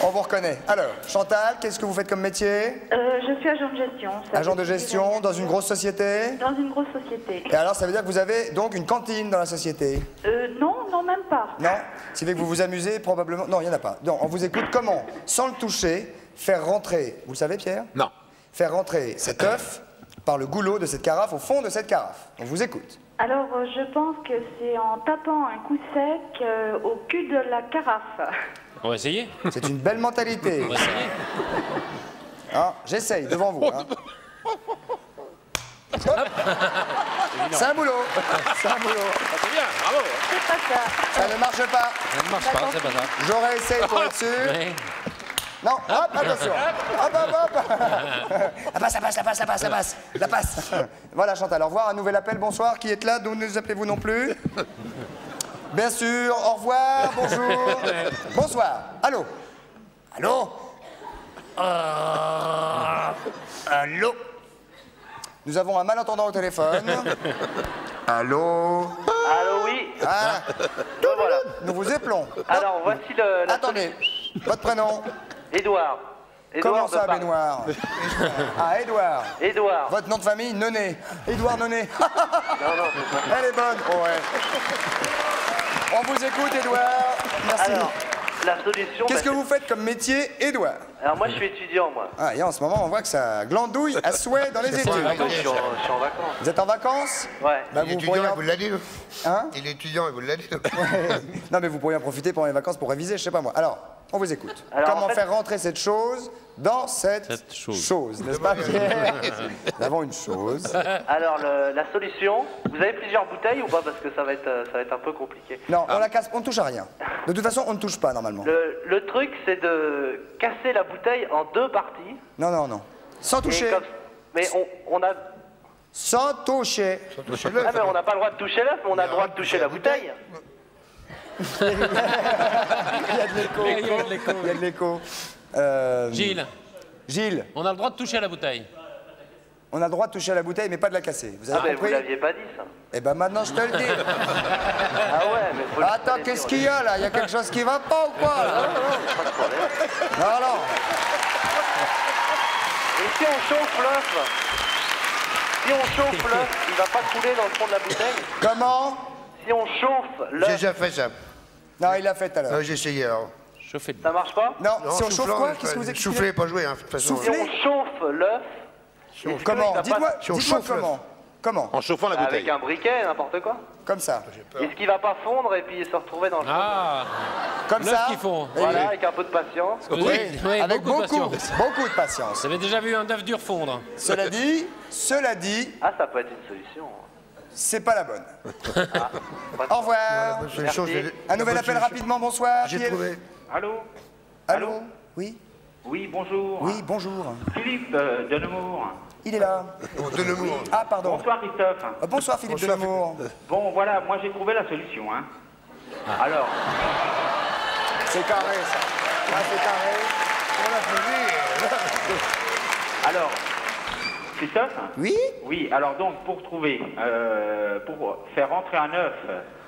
On vous reconnaît. Alors, Chantal, qu'est-ce que vous faites comme métier? Je suis agent de gestion. Agent de gestion dans une grosse société? Dans une grosse société. Et alors, ça veut dire que vous avez donc une cantine dans la société? Non, même pas. Non? C'est fait que vous vous amusez probablement... Non, il n'y en a pas. Non, on vous écoute comment, sans le toucher, faire rentrer... Vous le savez, Pierre? Non. Faire rentrer cet œuf par le goulot de cette carafe au fond de cette carafe. On vous écoute. Alors, je pense que c'est en tapant un coup sec au cul de la carafe. On va essayer. C'est une belle mentalité. On va essayer. Ah, j'essaye, devant vous. Hein. C'est un boulot. C'est un boulot. C'est bien, bravo. C'est pas ça. Ça ne marche pas. Ça ne marche pas, c'est pas ça. J'aurais essayé pour être sûr. Ouais. Non, hop, attention. Hop. Ça passe. Ça passe. Voilà, Chantal, au revoir. Un nouvel appel, bonsoir. Qui est là? D'où nous appelez-vous non plus? Bien sûr, au revoir, bonjour. Bonsoir. Allô? Allô? Nous avons un malentendant au téléphone. Allô? Allô, oui. Ah, Voilà. nous vous appelons. Alors, voici le... Attendez, votre prénom? Édouard. Comment Édouard ça, de Paris. Benoît? Ah, Édouard. Édouard. Votre nom de famille, Nené. Édouard Nené. Non, Elle est bonne. Oh, ouais. On vous écoute, Édouard. Merci. Alors, la solution... Qu'est-ce que vous faites comme métier, Édouard? Alors, moi, je suis étudiant, moi. Ah, et en ce moment, on voit que ça glandouille à souhait dans les études. Je suis en vacances. Vous êtes en vacances? Ouais. Bah, Il est vous étudiant, pourriez... il vous l'a dit. Hein? Il est étudiant, il vous l'a dit. Ouais. Non, mais vous pourriez en profiter pendant les vacances pour réviser, je sais pas moi. Alors, on vous écoute. Alors, Comment en fait- faire rentrer cette chose dans cette chose, n'est-ce pas, Pierre? Nous avons une chose. Alors, la solution, vous avez plusieurs bouteilles ou pas? Parce que ça va être un peu compliqué. Non, on la casse, on ne touche à rien. De toute façon, on ne touche pas normalement. Le truc, c'est de casser la bouteille en 2 parties. Non. Sans toucher. Mais on a... Sans toucher. Ah, mais on n'a pas le droit de toucher l'œuf, mais on a le droit de toucher la bouteille. Il y a de l'écho. Il y a de l'écho. Gilles, Gilles. on a le droit de toucher à la bouteille. on a le droit de toucher à la bouteille, mais pas de la casser. Vous avez Ah, mais vous compris? l'aviez pas dit, ça. Eh ben maintenant, je te le dis. Ah ouais, mais faut le Attends, laisser qu'est-ce sur qu'il y a là? Il y a quelque chose qui va pas ou quoi là? Pas de problème. Non, non. Et si on chauffe l'œuf, il va pas couler dans le fond de la bouteille? Comment? Si on chauffe J'ai l'œuf, déjà fait ça. Non, il l'a fait tout à l'heure. J'ai essayé alors. Chauffez. ça marche pas? Non, si on chauffe soufflant, quoi? Qu'est-ce que vous expliquez? Souffler, pas jouer, hein, de toute façon. Si on chauffe l'œuf, Comment? Dites-moi Si on dites-moi chauffe l'œuf. comment. Comment? En chauffant la bouteille. avec un briquet, n'importe quoi. Comme ça. Est-ce qu'il va pas fondre et puis se retrouver dans le fond? Ah, Comme l'œuf ça. qui fond. Voilà, avec un peu de patience. Oui, oui, Avec beaucoup de beaucoup, patience. beaucoup de patience. Vous avez déjà vu un œuf dur fondre? Cela dit, Ah, ça peut être une solution. c'est pas la bonne. Ah, Au revoir. Solution, Merci. Un nouvel appel rapidement, bonsoir. J'ai Qui est- trouvé. Allô? Allô? Oui? Oui, bonjour. Oui, bonjour. Philippe de Nemours. Il est là. De Nemours. Ah, pardon. Bonsoir Christophe. Bonsoir Philippe de Nemours. Bon, voilà, moi j'ai trouvé la solution. Hein. Alors, C'est carré ça. Ah, c'est carré. alors, Christophe? Oui? Oui, alors donc pour faire rentrer un œuf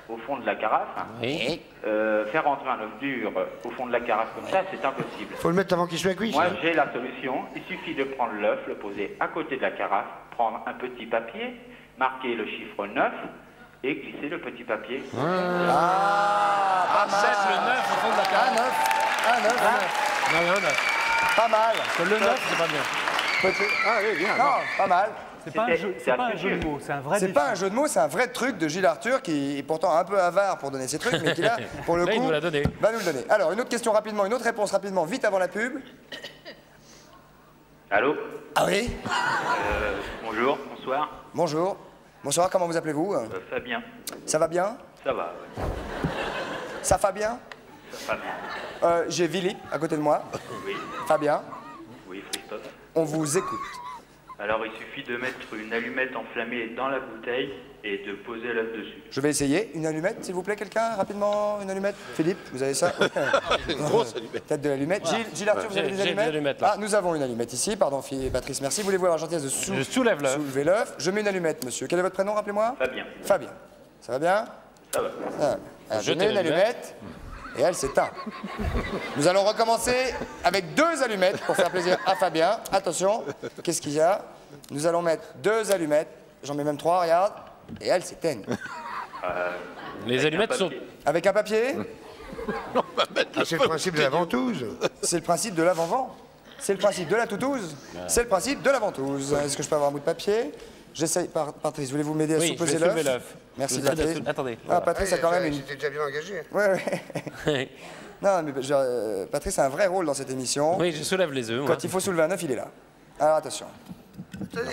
au fond de la carafe, Oui. faire rentrer un œuf dur au fond de la carafe comme ça, c'est impossible. Faut le mettre avant qu'il soit cuit. Moi ça. j'ai la solution, il suffit de prendre l'œuf, le poser à côté de la carafe, prendre un petit papier, marquer le chiffre 9 et glisser le petit papier. Ah, pas mal. Achète le 9 au fond de la Un carafe. neuf. Un neuf. Non, mais un 9. Pas mal. Parce que le 9, c'est pas bien. Ah oui, bien. Non, pas mal. C'est pas, C'est un assez jeu de dur. mots, c'est un vrai C'est défi. pas un jeu de mots, c'est un vrai truc de Gilles Arthur qui est pourtant un peu avare pour donner ses trucs, mais qui là, pour le Là, coup, il nous l'a donné. va nous le donner. Alors, une autre question rapidement, une autre réponse rapidement, vite avant la pub. Allô? Ah oui? Bonjour, bonsoir. Bonjour. Bonsoir, comment vous appelez-vous? Fabien. Ça va bien? Ça va, ouais. Ça va bien? Ça va bien. J'ai Philippe à côté de moi. Oui, Fabien, oui, Christophe. on vous écoute. Alors, il suffit de mettre une allumette enflammée dans la bouteille et de poser l'œuf dessus. Je vais essayer. Une allumette, s'il vous plaît, quelqu'un? Rapidement, une allumette? Philippe, vous avez ça? Une grosse allumette. Peut-être de l'allumette. Gilles Arthur, vous avez des J'ai des allumettes? allumettes, là. Ah, nous avons une allumette ici. Pardon, Patrice, merci. Voulez-vous avoir la gentillesse de Je soulève l'œuf. soulever l'œuf? Je mets une allumette, monsieur. Quel est votre prénom, rappelez-moi? Fabien. Fabien. Ça va bien? Ça va. Ça va. Alors, je Jetez mets une allumette et elle s'éteint. Nous allons recommencer avec 2 allumettes pour faire plaisir à Fabien. Attention, qu'est-ce qu'il y a? Nous allons mettre 2 allumettes. J'en mets même 3, regarde. Et elles s'éteignent. Les allumettes sont. Avec un papier? Ah, c'est le principe de la ventouse. C'est le principe de l'avant-vent. C'est le principe de la toutouse. C'est le principe de la ventouse. Est-ce que je peux avoir un bout de papier? J'essaye. Patrice, voulez-vous m'aider à Oui, je soupeser vais soulever l'œuf? l'œuf. Merci, Vous êtes- Patrice. Attendez. Ah, Patrice a quand même une... C'était déjà bien engagé. Ouais. Non, mais Patrice a un vrai rôle dans cette émission. Oui, je soulève les œufs. moi. Quand il faut soulever un œuf, il est là. Alors attention.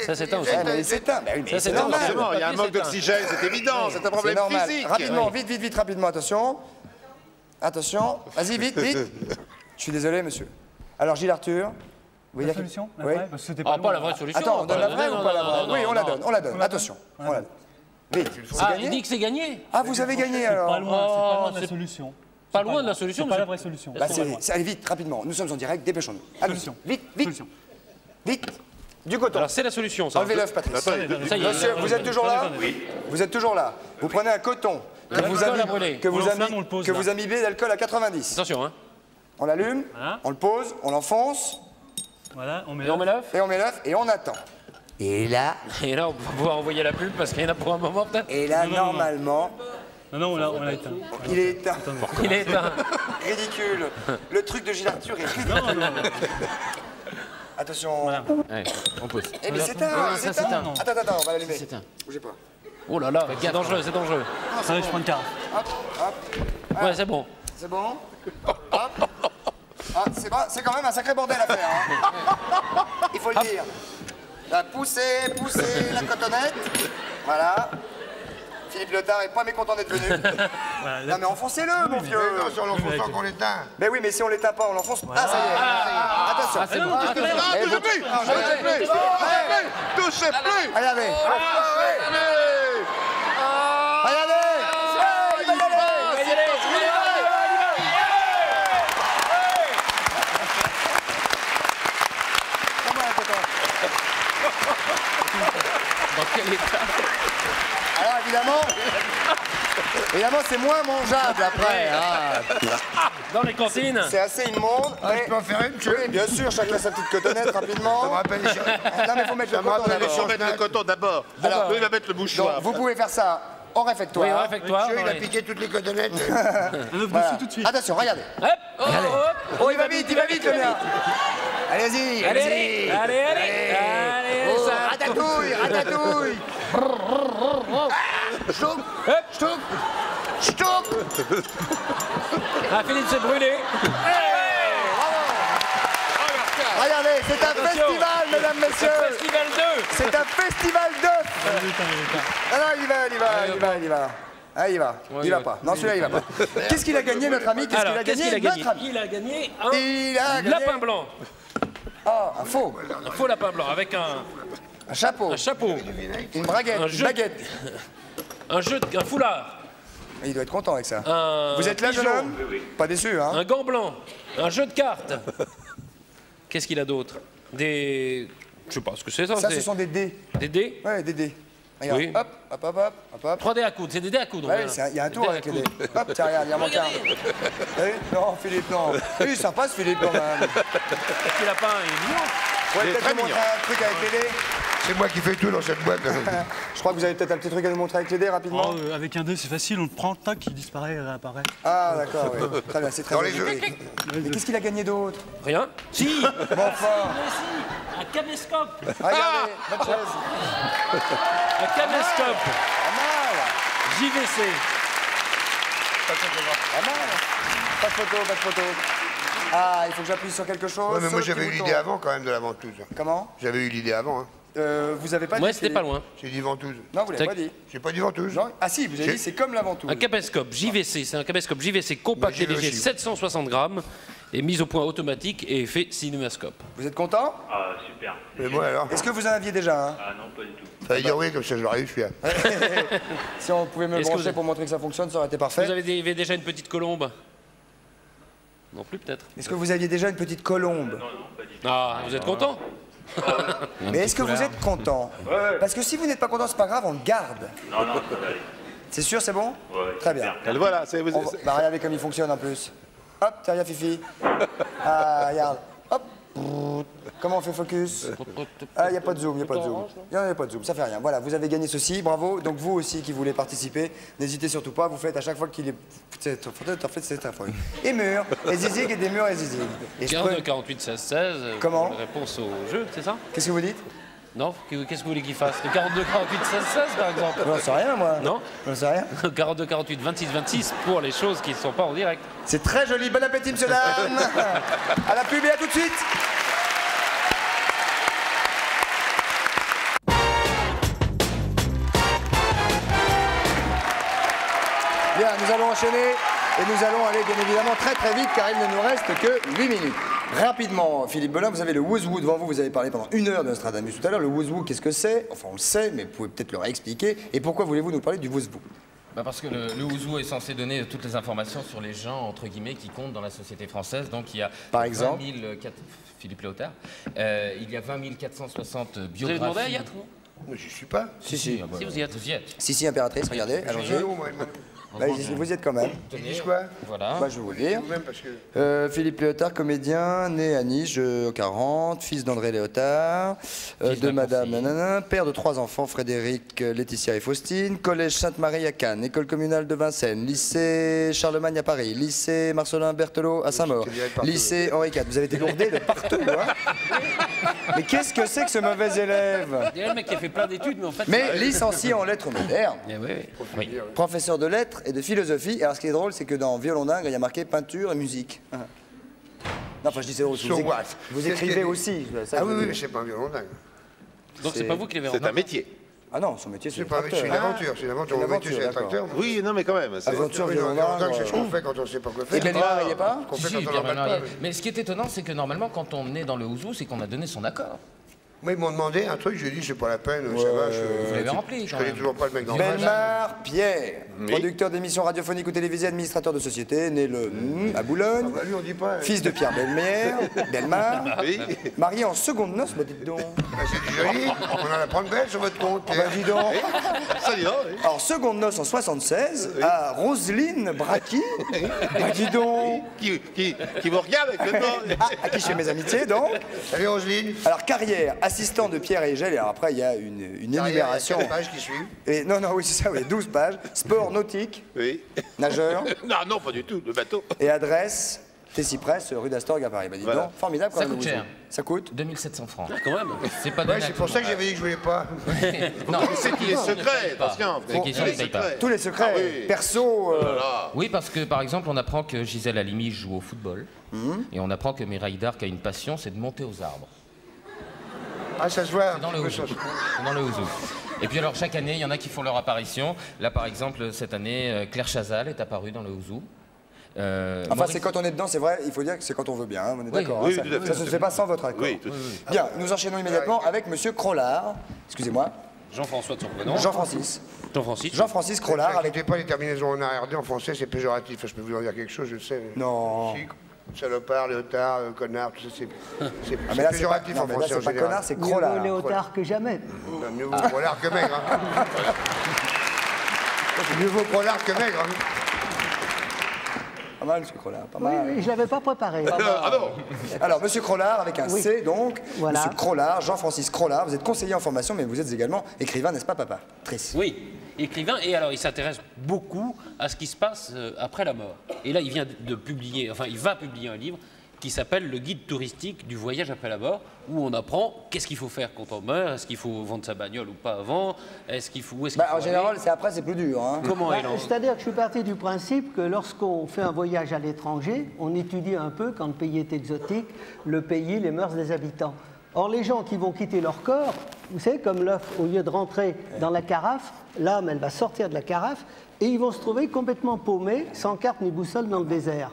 Ça s'éteint aussi. Eh, mais il s'éteint. Bah oui, mais Ça, c'est c'est normal. Forcément, il y a un Le papier, manque c'est d'oxygène, c'est évident, c'est un C'est problème normal. physique. Rapidement, vite, rapidement, attention. Attention. Vas-y, vite. Je suis désolé, monsieur. Alors, Gilles Arthur. Vous La voyez solution? La Oui. vraie? Parce que c'était Ah, loin. pas la vraie solution. Attends, on donne la vraie ou pas la vraie? Oui, on la donne, on la donne. On la Attention, donne. on la donne. Vite. C'est Ah, gagné? il dit que c'est gagné. Ah, vous avez gagné C'est pas alors. loin, c'est pas loin de la c'est solution. Pas C'est loin de la solution, C'est mais pas c'est- la vraie solution. Bah, C'est pas loin. allez, vite, rapidement. Nous sommes en direct, dépêchons-nous. Allez, Solution. vite. Solution. Vite. Du coton. Alors, c'est la solution, ça. Enlevez l'œuf, Patrice. Ça y est. Monsieur, vous êtes toujours là? Oui. Vous êtes toujours là. Vous prenez un coton que vous l'alcool à brûler. que vous On l'enflamme, on le pose, que là. vous imbibez d'alcool à 90. Attention, hein. On l'allume, Voilà. on le pose, on l'enfonce, Voilà, on met Et on met l'œuf. et on met l'œuf, et on attend. Et là, Et là, on va pouvoir envoyer la pub parce qu'il y en a pour un moment, peut-être. et là, non, non. normalement, Non, on l'a éteint. il est éteint. Il est éteint. Ridicule. Le truc de Gilles Arthur est ridicule. Attention. Voilà. Ouais, on pose. Eh mais c'est un, Non, ça s'éteint. Attends, on va l'allumer. C'est un. Bougez pas. Oh là là, c'est dangereux, c'est dangereux. Allez, je prends une carafe. Hop, hop. Ouais, c'est bon. C'est bon. Hop. Ah, c'est quand même un sacré bordel à faire. Hein. Il faut le dire. Là, poussez la cotonnette. Voilà. Philippe Letard est pas mécontent d'être venu. Voilà, Non mais enfoncez-le, mon vieux. Non, sur l'enfonçant qu'on l'éteint. Mais oui, mais si on l'éteint pas, on l'enfonce. Ah, ça y est. Attention. Ah, c'est bon. Ah, touchez plus, touchez plus. Regardez. Regardez. Il va y aller. Comment un coton? évidemment, c'est moins mangeable après. Ah. Dans les cantines. C'est assez immonde. Ah, je peux en faire une, monsieur? Oui, bien sûr, chacun sa petite cotonnette rapidement. Ça me rappelle les Non, mais il faut mettre le coton Il faut d'abord. mettre le coton d'abord. Alors, Lui, il va mettre le mouchoir. Donc, vous pouvez faire ça au réfectoire. Oui, au réfectoire. Monsieur, il a piqué toutes les cotonnettes. Un œuf Voilà. dessus tout de suite. Attention, regardez. Hop, oh, oh, Oh, il va vite, le mien. Allez-y, allez, allez, allez, allez, Oh, ça. ratatouille, ratatouille. Choup, choup, choup. Ah, Philippe s'est brûlé. Regardez, c'est un Attention. festival, mesdames, messieurs. Festival 2. C'est un festival d'œufs. Ah non, il va. Ah, il va. Il va pas. Non, celui-là, il va pas. Qu'est-ce qu'il a gagné, notre ami? Qu'est-ce qu'il a gagné, notre ami? Il a gagné Il a un gagné lapin blanc. Oh, un faux. Un faux lapin blanc avec Un chapeau. un chapeau, Une braguette. un Une jeu, baguette. un foulard, Il doit être content avec ça. un Vous êtes là, jeune pigeon, homme? Pas déçu, hein? un gant blanc, un jeu de cartes. Qu'est-ce qu'il a d'autre? Des... Je sais pas ce que c'est ça. Ça, ce sont des dés. Des dés. Ouais, des dés. Regarde, Oui. hop, hop, hop, hop, hop, hop. 3 dés à coudre, c'est des dés à coudre. Ouais, voilà. il y a un Des tour à avec les dés. coudre. Hop, tiens, regarde, il y en manque un. Oui, non, Philippe, non. Oui, sympa ce Philippe, quand même. Le petit lapin, il est mignon. Ouais, peut-être vous montrer un truc avec les dés. C'est moi qui fais tout dans cette boîte. Je crois que vous avez peut-être un petit truc à nous montrer avec les dés, rapidement. Oh, avec un dé, c'est facile, on le prend, tac, il disparaît, il réapparaît. Ah, d'accord, oui. Très bien, c'est très Dans bien. les jeux. Mais qu'est-ce qu'il a gagné d'autre? Rien. Si. Bon, enfin. Un caméscope. Regardez, votre chaise. Un caméscope. Pas mal. JVC. Pas mal. Pas de photo, pas de photo. Ah, il faut que j'appuie sur quelque chose. Ouais, mais moi sur le j'avais eu petit l'idée bouton. avant quand même de la ventouse. Comment? J'avais eu l'idée avant. Hein. Vous avez pas Moi, dit c'était Philippe? pas loin. J'ai dit ventouse. Non, vous l'avez pas dit. J'ai pas dit ventouse. Non. Ah si, vous avez dit c'est comme la ventouse. Un caméscope JVC, c'est un caméscope JVC compact Bah, et léger, JVC. 760 grammes, et mise au point automatique et effet cinémascope. Vous êtes content? Ah, super. Et moi alors? Est-ce que vous en aviez déjà un? Ah non, pas du tout. Fallait dire oui, comme ça je l'aurais eu celui-là. Si on pouvait me le Est-ce que brancher vous- pour montrer que ça fonctionne, ça aurait été parfait. Vous avez déjà une petite colombe? Non plus peut-être. Est-ce que vous aviez déjà une petite colombe? Ah, vous êtes content? Mais est-ce que vous êtes content? Parce que si vous n'êtes pas content, c'est pas grave, on le garde. Non, non, ça va aller. C'est sûr, c'est bon? Ouais, Très bien. Et voilà, c'est... Bah regardez comme il fonctionne en plus. Hop, tiens, regarde Fifi. Ah, regarde. Hop. Comment on fait focus? Ah, il n'y a pas de zoom, il n'y a pas de zoom. Il n'y a pas de zoom, ça fait rien. Voilà, vous avez gagné ceci, bravo. Donc vous aussi qui voulez participer, n'hésitez surtout pas, vous faites à chaque fois qu'il est... En fait, c'est un fois. Et murs, et zizig, et des murs, et zizig. Et je 42, peux- 48, 16, 16. Comment? Réponse au jeu, c'est ça? Qu'est-ce que vous dites? Non? Qu'est-ce que vous voulez qu'il fasse? De 42, 48, 16, 16 par exemple? J'en sais rien, moi. Non? J'en sais rien. 42, 48, 26, 26 pour les choses qui ne sont pas en direct. C'est très joli, bon appétit, monsieur dame. À la pub et à tout de suite. Bien, nous allons enchaîner et nous allons aller bien évidemment très très vite car il ne nous reste que 8 minutes. Rapidement, Philippe Belin, vous avez le Wouzou devant vous, vous avez parlé pendant 1 heure de Nostradamus tout à l'heure. Le Wouzou, qu'est-ce que c'est? Enfin, on le sait, mais vous pouvez peut-être le réexpliquer. Et pourquoi voulez-vous nous parler du Wouzou? Bah parce que le Ouzou est censé donner toutes les informations sur les gens, entre guillemets, qui comptent dans la société française. Donc il y a Par exemple 20 000 Philippe Léotard. Il y a 20 460 biographies. Vous avez demandé à Yat, non? Mais j'y suis pas. Si. Ah bah, Si, vous y êtes. Vous y êtes. Si, impératrice, regardez, allons-y. Moi, Bah, vous y êtes quand même. ils disent quoi? Voilà. Bah, je vais vous le dire. Vous-même parce que... Philippe Léotard, comédien, né à Nice, 40, fils d'André Léotard, Fils de d'un Madame conseiller. nanana, père de 3 enfants, Frédéric, Laetitia et Faustine, collège Sainte-Marie à Cannes, école communale de Vincennes, lycée Charlemagne à Paris, lycée Marcelin Berthelot à Saint-Maur, c'était direct partout. lycée Henri IV. Vous avez été lourdé de partout, hein? Mais qu'est-ce que c'est que ce mauvais élève? Il y a le mec qui a fait plein d'études, mais en fait. Mais licencié en lettres modernes, Eh oui, oui. professeur de lettres et de philosophie. Alors ce qui est drôle, c'est que dans Violon d'Ingres, il y a marqué peinture et musique. Non, enfin je dis c'est drôle. So Vous, what? vous écrivez aussi. ça, Ah je oui, veux oui, dire. mais c'est pas un violon dingue. Donc c'est pas vous qui l'avez C'est un métier. Ah non, son métier c'est C'est pas un métier, c'est une aventure. C'est une aventure. Une Mon métier, c'est aventure, être acteur. Oui, non, mais quand même. c'est- Aventure Oui, violon non, violon dingue, d'Ingres. c'est ce qu'on fait quand on sait pas quoi Et faire. Bernard, il n'y est pas? Qu'on Si, fait si, quand on Pierre n'en parle Bernard, pas. mais ce qui est étonnant, c'est que normalement, quand on est dans le Ouzou, c'est qu'on a donné son accord. Moi, ils m'ont demandé un truc, j'ai dit, c'est pas la peine, ça va. Vous l'avez rempli, Je connais toujours pas le mec dans le Bellemare Pierre, producteur d'émissions radiophoniques ou télévisées, administrateur de société, né le à Boulogne. Ah bah lui, on dit pas. Fils de Pierre Bellemare, marié en seconde noce, bah dites donc. Bah, c'est joli, on en apprend de belle sur votre compte. Bah dis donc. Ça y est, oui. Alors, seconde noce en 76, à Roselyne Braki. Bah dis donc. Qui vous regarde avec le temps. Ah, à qui je fais mes amitiés, donc. Salut Roselyne. Alors, carrière, assistant de Pierre et Egel, et alors après, il y a une énumération. Il y a 4 pages qui suivent. Et, non, oui, c'est ça, oui, 12 pages. Sport nautique, Oui. nageur, Non, pas du tout, le bateau. et adresse, Tessipresse, rue d'Astorg à Paris. Bah dis Voilà. donc, formidable quand Ça même. coûte cher. Ça coûte 2700 francs. Quand même. C'est pas Ouais, donné à c'est tout pour le ça que monde. j'avais dit que je voulais pas. Non, C'est tous les secrets, attention. Les questions, Tous les ils payent pas. secrets. tous les secrets, Ah oui. perso. Oui, parce que par exemple, on apprend que Gisèle Halimi joue au football. Et on apprend que Mireille Darc a une passion, c'est de monter aux arbres. Ah, ça se voit. C'est dans le Ouzou. C'est dans le Ouzou. Et puis alors, chaque année, il y en a qui font leur apparition. Là, par exemple, cette année, Claire Chazal est apparue dans le Ouzou. Enfin, Maurice- c'est quand on est dedans, c'est vrai, il faut dire que c'est quand on veut bien, hein, on est Oui, d'accord. oui, hein, tout à fait, ça ne se fait pas sans votre accord. Oui, tout à fait. Bien, nous enchaînons immédiatement avec Monsieur Crollard. Excusez-moi, Jean-François de son prénom. Jean-Francis. Jean-Francis. Jean-Francis Crollard avec. N'inquiétez pas, les terminaisons en arrière-d en français, c'est péjoratif. Je peux vous en dire quelque chose, je le sais. Non. Si, salopard, léotard, connard, tout ça, c'est Ah, mais là, c'est pas, péjoratif non, en mais là, français en c'est pas général. connard, c'est Mieux Crollard. vaut léotard que jamais. Mieux vaut Crollard que maigre. Hein. Mieux vaut Crollard que maigre. Hein. Pas mal, Monsieur Crollard, pas Oui, mal. oui, je l'avais pas préparé. Ah non. Alors, Monsieur Crollard avec un Oui. C, donc. Voilà. Monsieur Crollard, Jean-Francis Crollard, vous êtes conseiller en formation, mais vous êtes également écrivain, n'est-ce pas, papa? Trice. Oui, écrivain, et alors il s'intéresse beaucoup à ce qui se passe après la mort. Et là, il vient de publier, enfin, il va publier un livre qui s'appelle Le guide touristique du voyage après la mort, où on apprend qu'est-ce qu'il faut faire quand on meurt, est-ce qu'il faut vendre sa bagnole ou pas avant, est-ce qu'il faut... Où est-ce qu'il faut En général, aller, c'est après, c'est plus dur. Hein. comment il en... C'est-à-dire que je suis parti du principe que lorsqu'on fait un voyage à l'étranger, on étudie un peu, quand le pays est exotique, le pays, les mœurs des habitants. Or, les gens qui vont quitter leur corps, vous savez, comme l'œuf, au lieu de rentrer dans la carafe, l'âme, elle va sortir de la carafe, et ils vont se trouver complètement paumés, sans carte ni boussole dans le désert.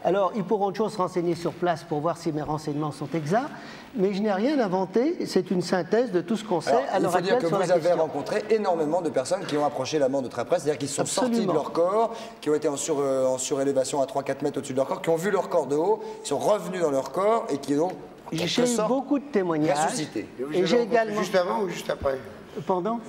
Alors, ils pourront toujours se renseigner sur place pour voir si mes renseignements sont exacts, mais je n'ai rien inventé, c'est une synthèse de tout ce qu'on sait Alors, à il l'heure faut dire actuelle que sur la vous avez question. rencontré énormément de personnes qui ont approché la mort de très près, c'est-à-dire qui sont sortis de Absolument. leur corps, qui ont été en surélévation à 3-4 mètres au-dessus de leur corps, qui ont vu leur corps de haut, qui sont revenus dans leur corps et qui ont, en quelque J'ai eu sorte, beaucoup de témoignages. ressuscité. Et vous Et avez j'ai rencontré également... Juste avant ou juste après Pendant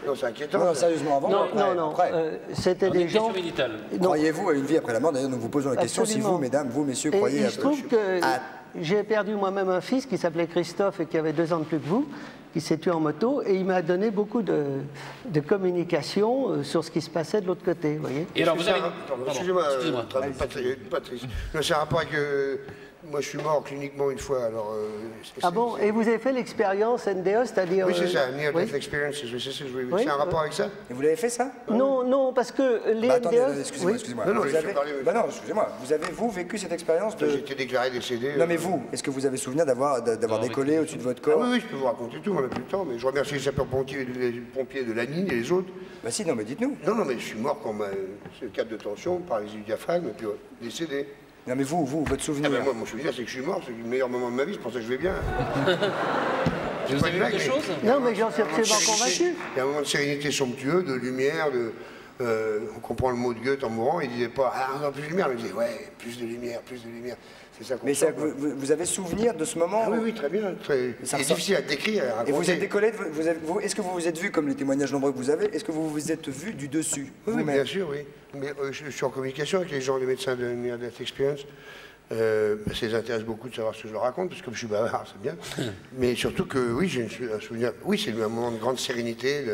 Non, c'est inquiétant. Non, ça. sérieusement, avant ou Non, après, non, non. après. C'était Une des gens... question médicale. Non. Croyez-vous à une vie après la mort? D'ailleurs, nous vous posons la question si Absolument. vous, mesdames, vous, messieurs, Et croyez il à se trouve que à- j'ai perdu moi-même un fils qui s'appelait Christophe et qui avait 2 ans de plus que vous, qui s'est tué en moto, et il m'a donné beaucoup de communication sur ce qui se passait de l'autre côté, vous voyez. Et alors, vous avez... Attends, Pardon, excusez-moi, excusez-moi. Patrice. Non, c'est un rapport avec... moi, je suis mort cliniquement une fois, alors... Ah bon? Et vous avez fait l'expérience NDE, c'est-à-dire... Oui, c'est ça, Near oui. Death Experiences, c'est ça, je voulais- Oui, c'est un rapport avec ça Et vous l'avez fait, ça? Non, non, parce que les Bah, attendez, NDE... excusez-moi, oui. excusez-moi. Non, non, Vous laissez avez... parler, oui. Bah non, excusez-moi. Vous avez, vous, vécu cette expérience de... J'ai été déclaré décédé. Non, mais vous, est-ce que vous avez souvenir d'avoir décollé au-dessus de votre Ah corps? oui, oui, je peux vous raconter tout, on n'a plus le temps, mais je remercie les sapeurs-pompiers de Lanine et les autres. Bah si, non, mais dites-nous. Non, non, mais je suis mort quand c'est le cadre de tension, par les diaphragmes, et puis décédé. Non, mais vous, votre souvenir. Ah ben moi, mon souvenir, c'est que je suis mort, c'est le meilleur moment de ma vie, c'est pour ça que je vais bien. Vous pas avez une vu blague, quelque chose Non, mais j'en suis absolument convaincu. Il y a un moment de sérénité somptueux, de lumière, on comprend le mot de Goethe en mourant, il disait pas « Ah, on a plus de lumière », il disait « Ouais, plus de lumière, plus de lumière ». C'est ça qu'on Mais sent, ça, quoi. vous avez souvenir de ce moment Ah oui, oui, très bien. Très... Ça C'est ressort- difficile à décrire, à Et vous raconter. êtes décollé, est-ce que vous vous êtes vu, comme les témoignages nombreux que vous avez, est-ce que vous vous êtes vu du dessus Oui, vous-même? bien sûr, oui. Mais je suis en communication avec les gens, les médecins de Near Death Experience. Ça les intéresse beaucoup de savoir ce que je leur raconte, parce que comme je suis bavard, c'est bien. Mais surtout que, oui, j'ai un souvenir. Oui, c'est un moment de grande sérénité.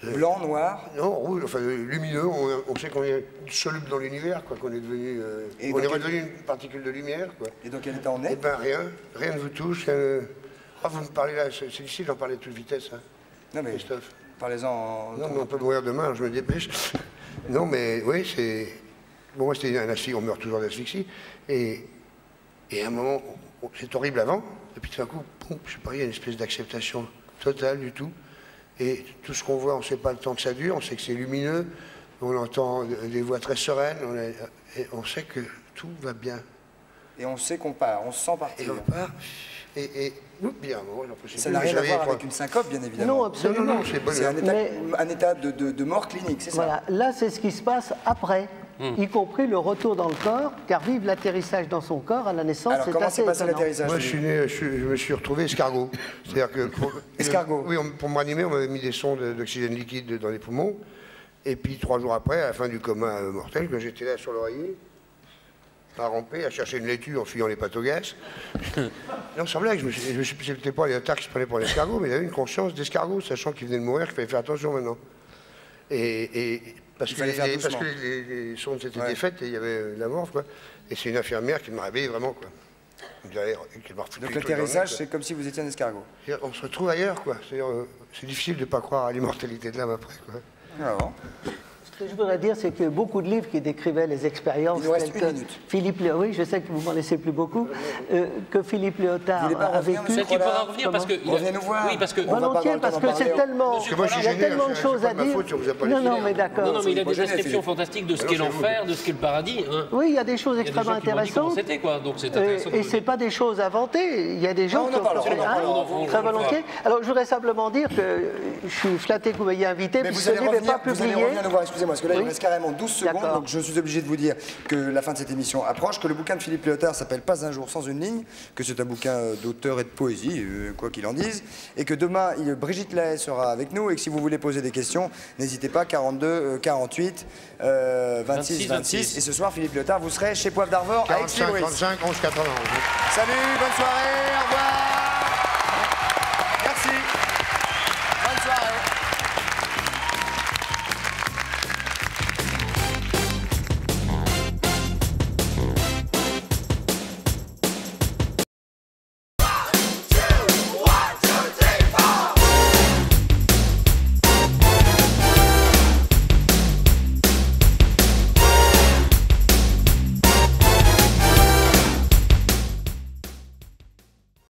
Blanc, noir? Non, rouge, enfin lumineux. On sait qu'on est soluble dans l'univers, quoi, qu'on est devenu. Et On est donc, redevenu une particule de lumière, quoi. Et dans quel état on Eh est? ben rien ne vous touche. Ah, vous me parlez là, c'est difficile d'en parler à toute vitesse, hein, Non, mais Christophe. parlez-en en... Non, mais on peut mourir demain, je me dépêche. Non, mais oui, c'est. Bon, moi, c'était un asphyxie, on meurt toujours d'asphyxie. Et à un moment, c'est horrible avant, et puis tout d'un coup, boum, je sais pas, il y a une espèce d'acceptation totale du tout. Et tout ce qu'on voit, on ne sait pas le temps que ça dure, on sait que c'est lumineux, on entend des voix très sereines, et on sait que tout va bien. Et on sait qu'on part, on se sent Et partir. on part. bien, ça n'a rien à voir avec une syncope, bien évidemment. Non, absolument. Non, c'est un état de mort clinique, c'est ça? Voilà, là c'est ce qui se passe après, y compris le retour dans le corps, car vive l'atterrissage dans son corps à la naissance. Alors comment s'est passé l'atterrissage? Moi je me suis retrouvé escargot. C'est-à-dire que escargot. Oui, pour me ranimer, on m'avait mis des sondes d'oxygène liquide dans les poumons. Et puis 3 jours après, à la fin du coma mortel, quand j'étais là sur l'oreiller, à ramper, à chercher une laitue en fuyant les pâtes-au-gaz. Non, sans blague, c'était pas les attaques qui se prenaient pour l'escargot, mais il y avait une conscience d'escargot, sachant qu'il venait de mourir, qu'il fallait faire attention maintenant. Parce que les sondes s'étaient défaites et il y avait la mort, quoi. Et c'est une infirmière qui m'a réveillé vraiment, quoi. Donc l'atterrissage, c'est comme si vous étiez un escargot. On se retrouve ailleurs, quoi. C'est difficile de ne pas croire à l'immortalité de l'âme après, quoi. Alors. Ce que je voudrais dire, c'est que beaucoup de livres qui décrivaient les expériences telles que Philippe Léotard, oui, je sais que vous m'en laissez plus beaucoup, que Philippe Léotard a vécu. C'est qu'il faudra revenir parce que... Revenez nous voir. Oui, parce que... Volontiers, parce que c'est tellement... Il y a tellement de choses à dire. Non, mais d'accord. Non, mais il a des descriptions fantastiques de ce qu'est l'enfer, de ce qu'est le paradis. Oui, il y a des choses extrêmement intéressantes. C'était quoi, donc c'est intéressant. Et c'est pas des choses inventées. Il y a des gens qui ont... Très volontiers. Alors, je voudrais simplement dire que je suis flatté que vous m'ayez invité, puisque ce livre n'est pas publié. Vous allez revenir nous voir, excusez-moi, parce que là, il reste carrément 12 secondes, donc je suis obligé de vous dire que la fin de cette émission approche, que le bouquin de Philippe Léotard s'appelle Pas un jour sans une ligne, que c'est un bouquin d'auteur et de poésie, quoi qu'il en dise, et que demain, Brigitte Lahaye sera avec nous, et que si vous voulez poser des questions, n'hésitez pas, 42 48 26 26. Et ce soir, Philippe Léotard, vous serez chez Poivre d'Arvor avec 45 11 80. Salut, bonne soirée, au revoir.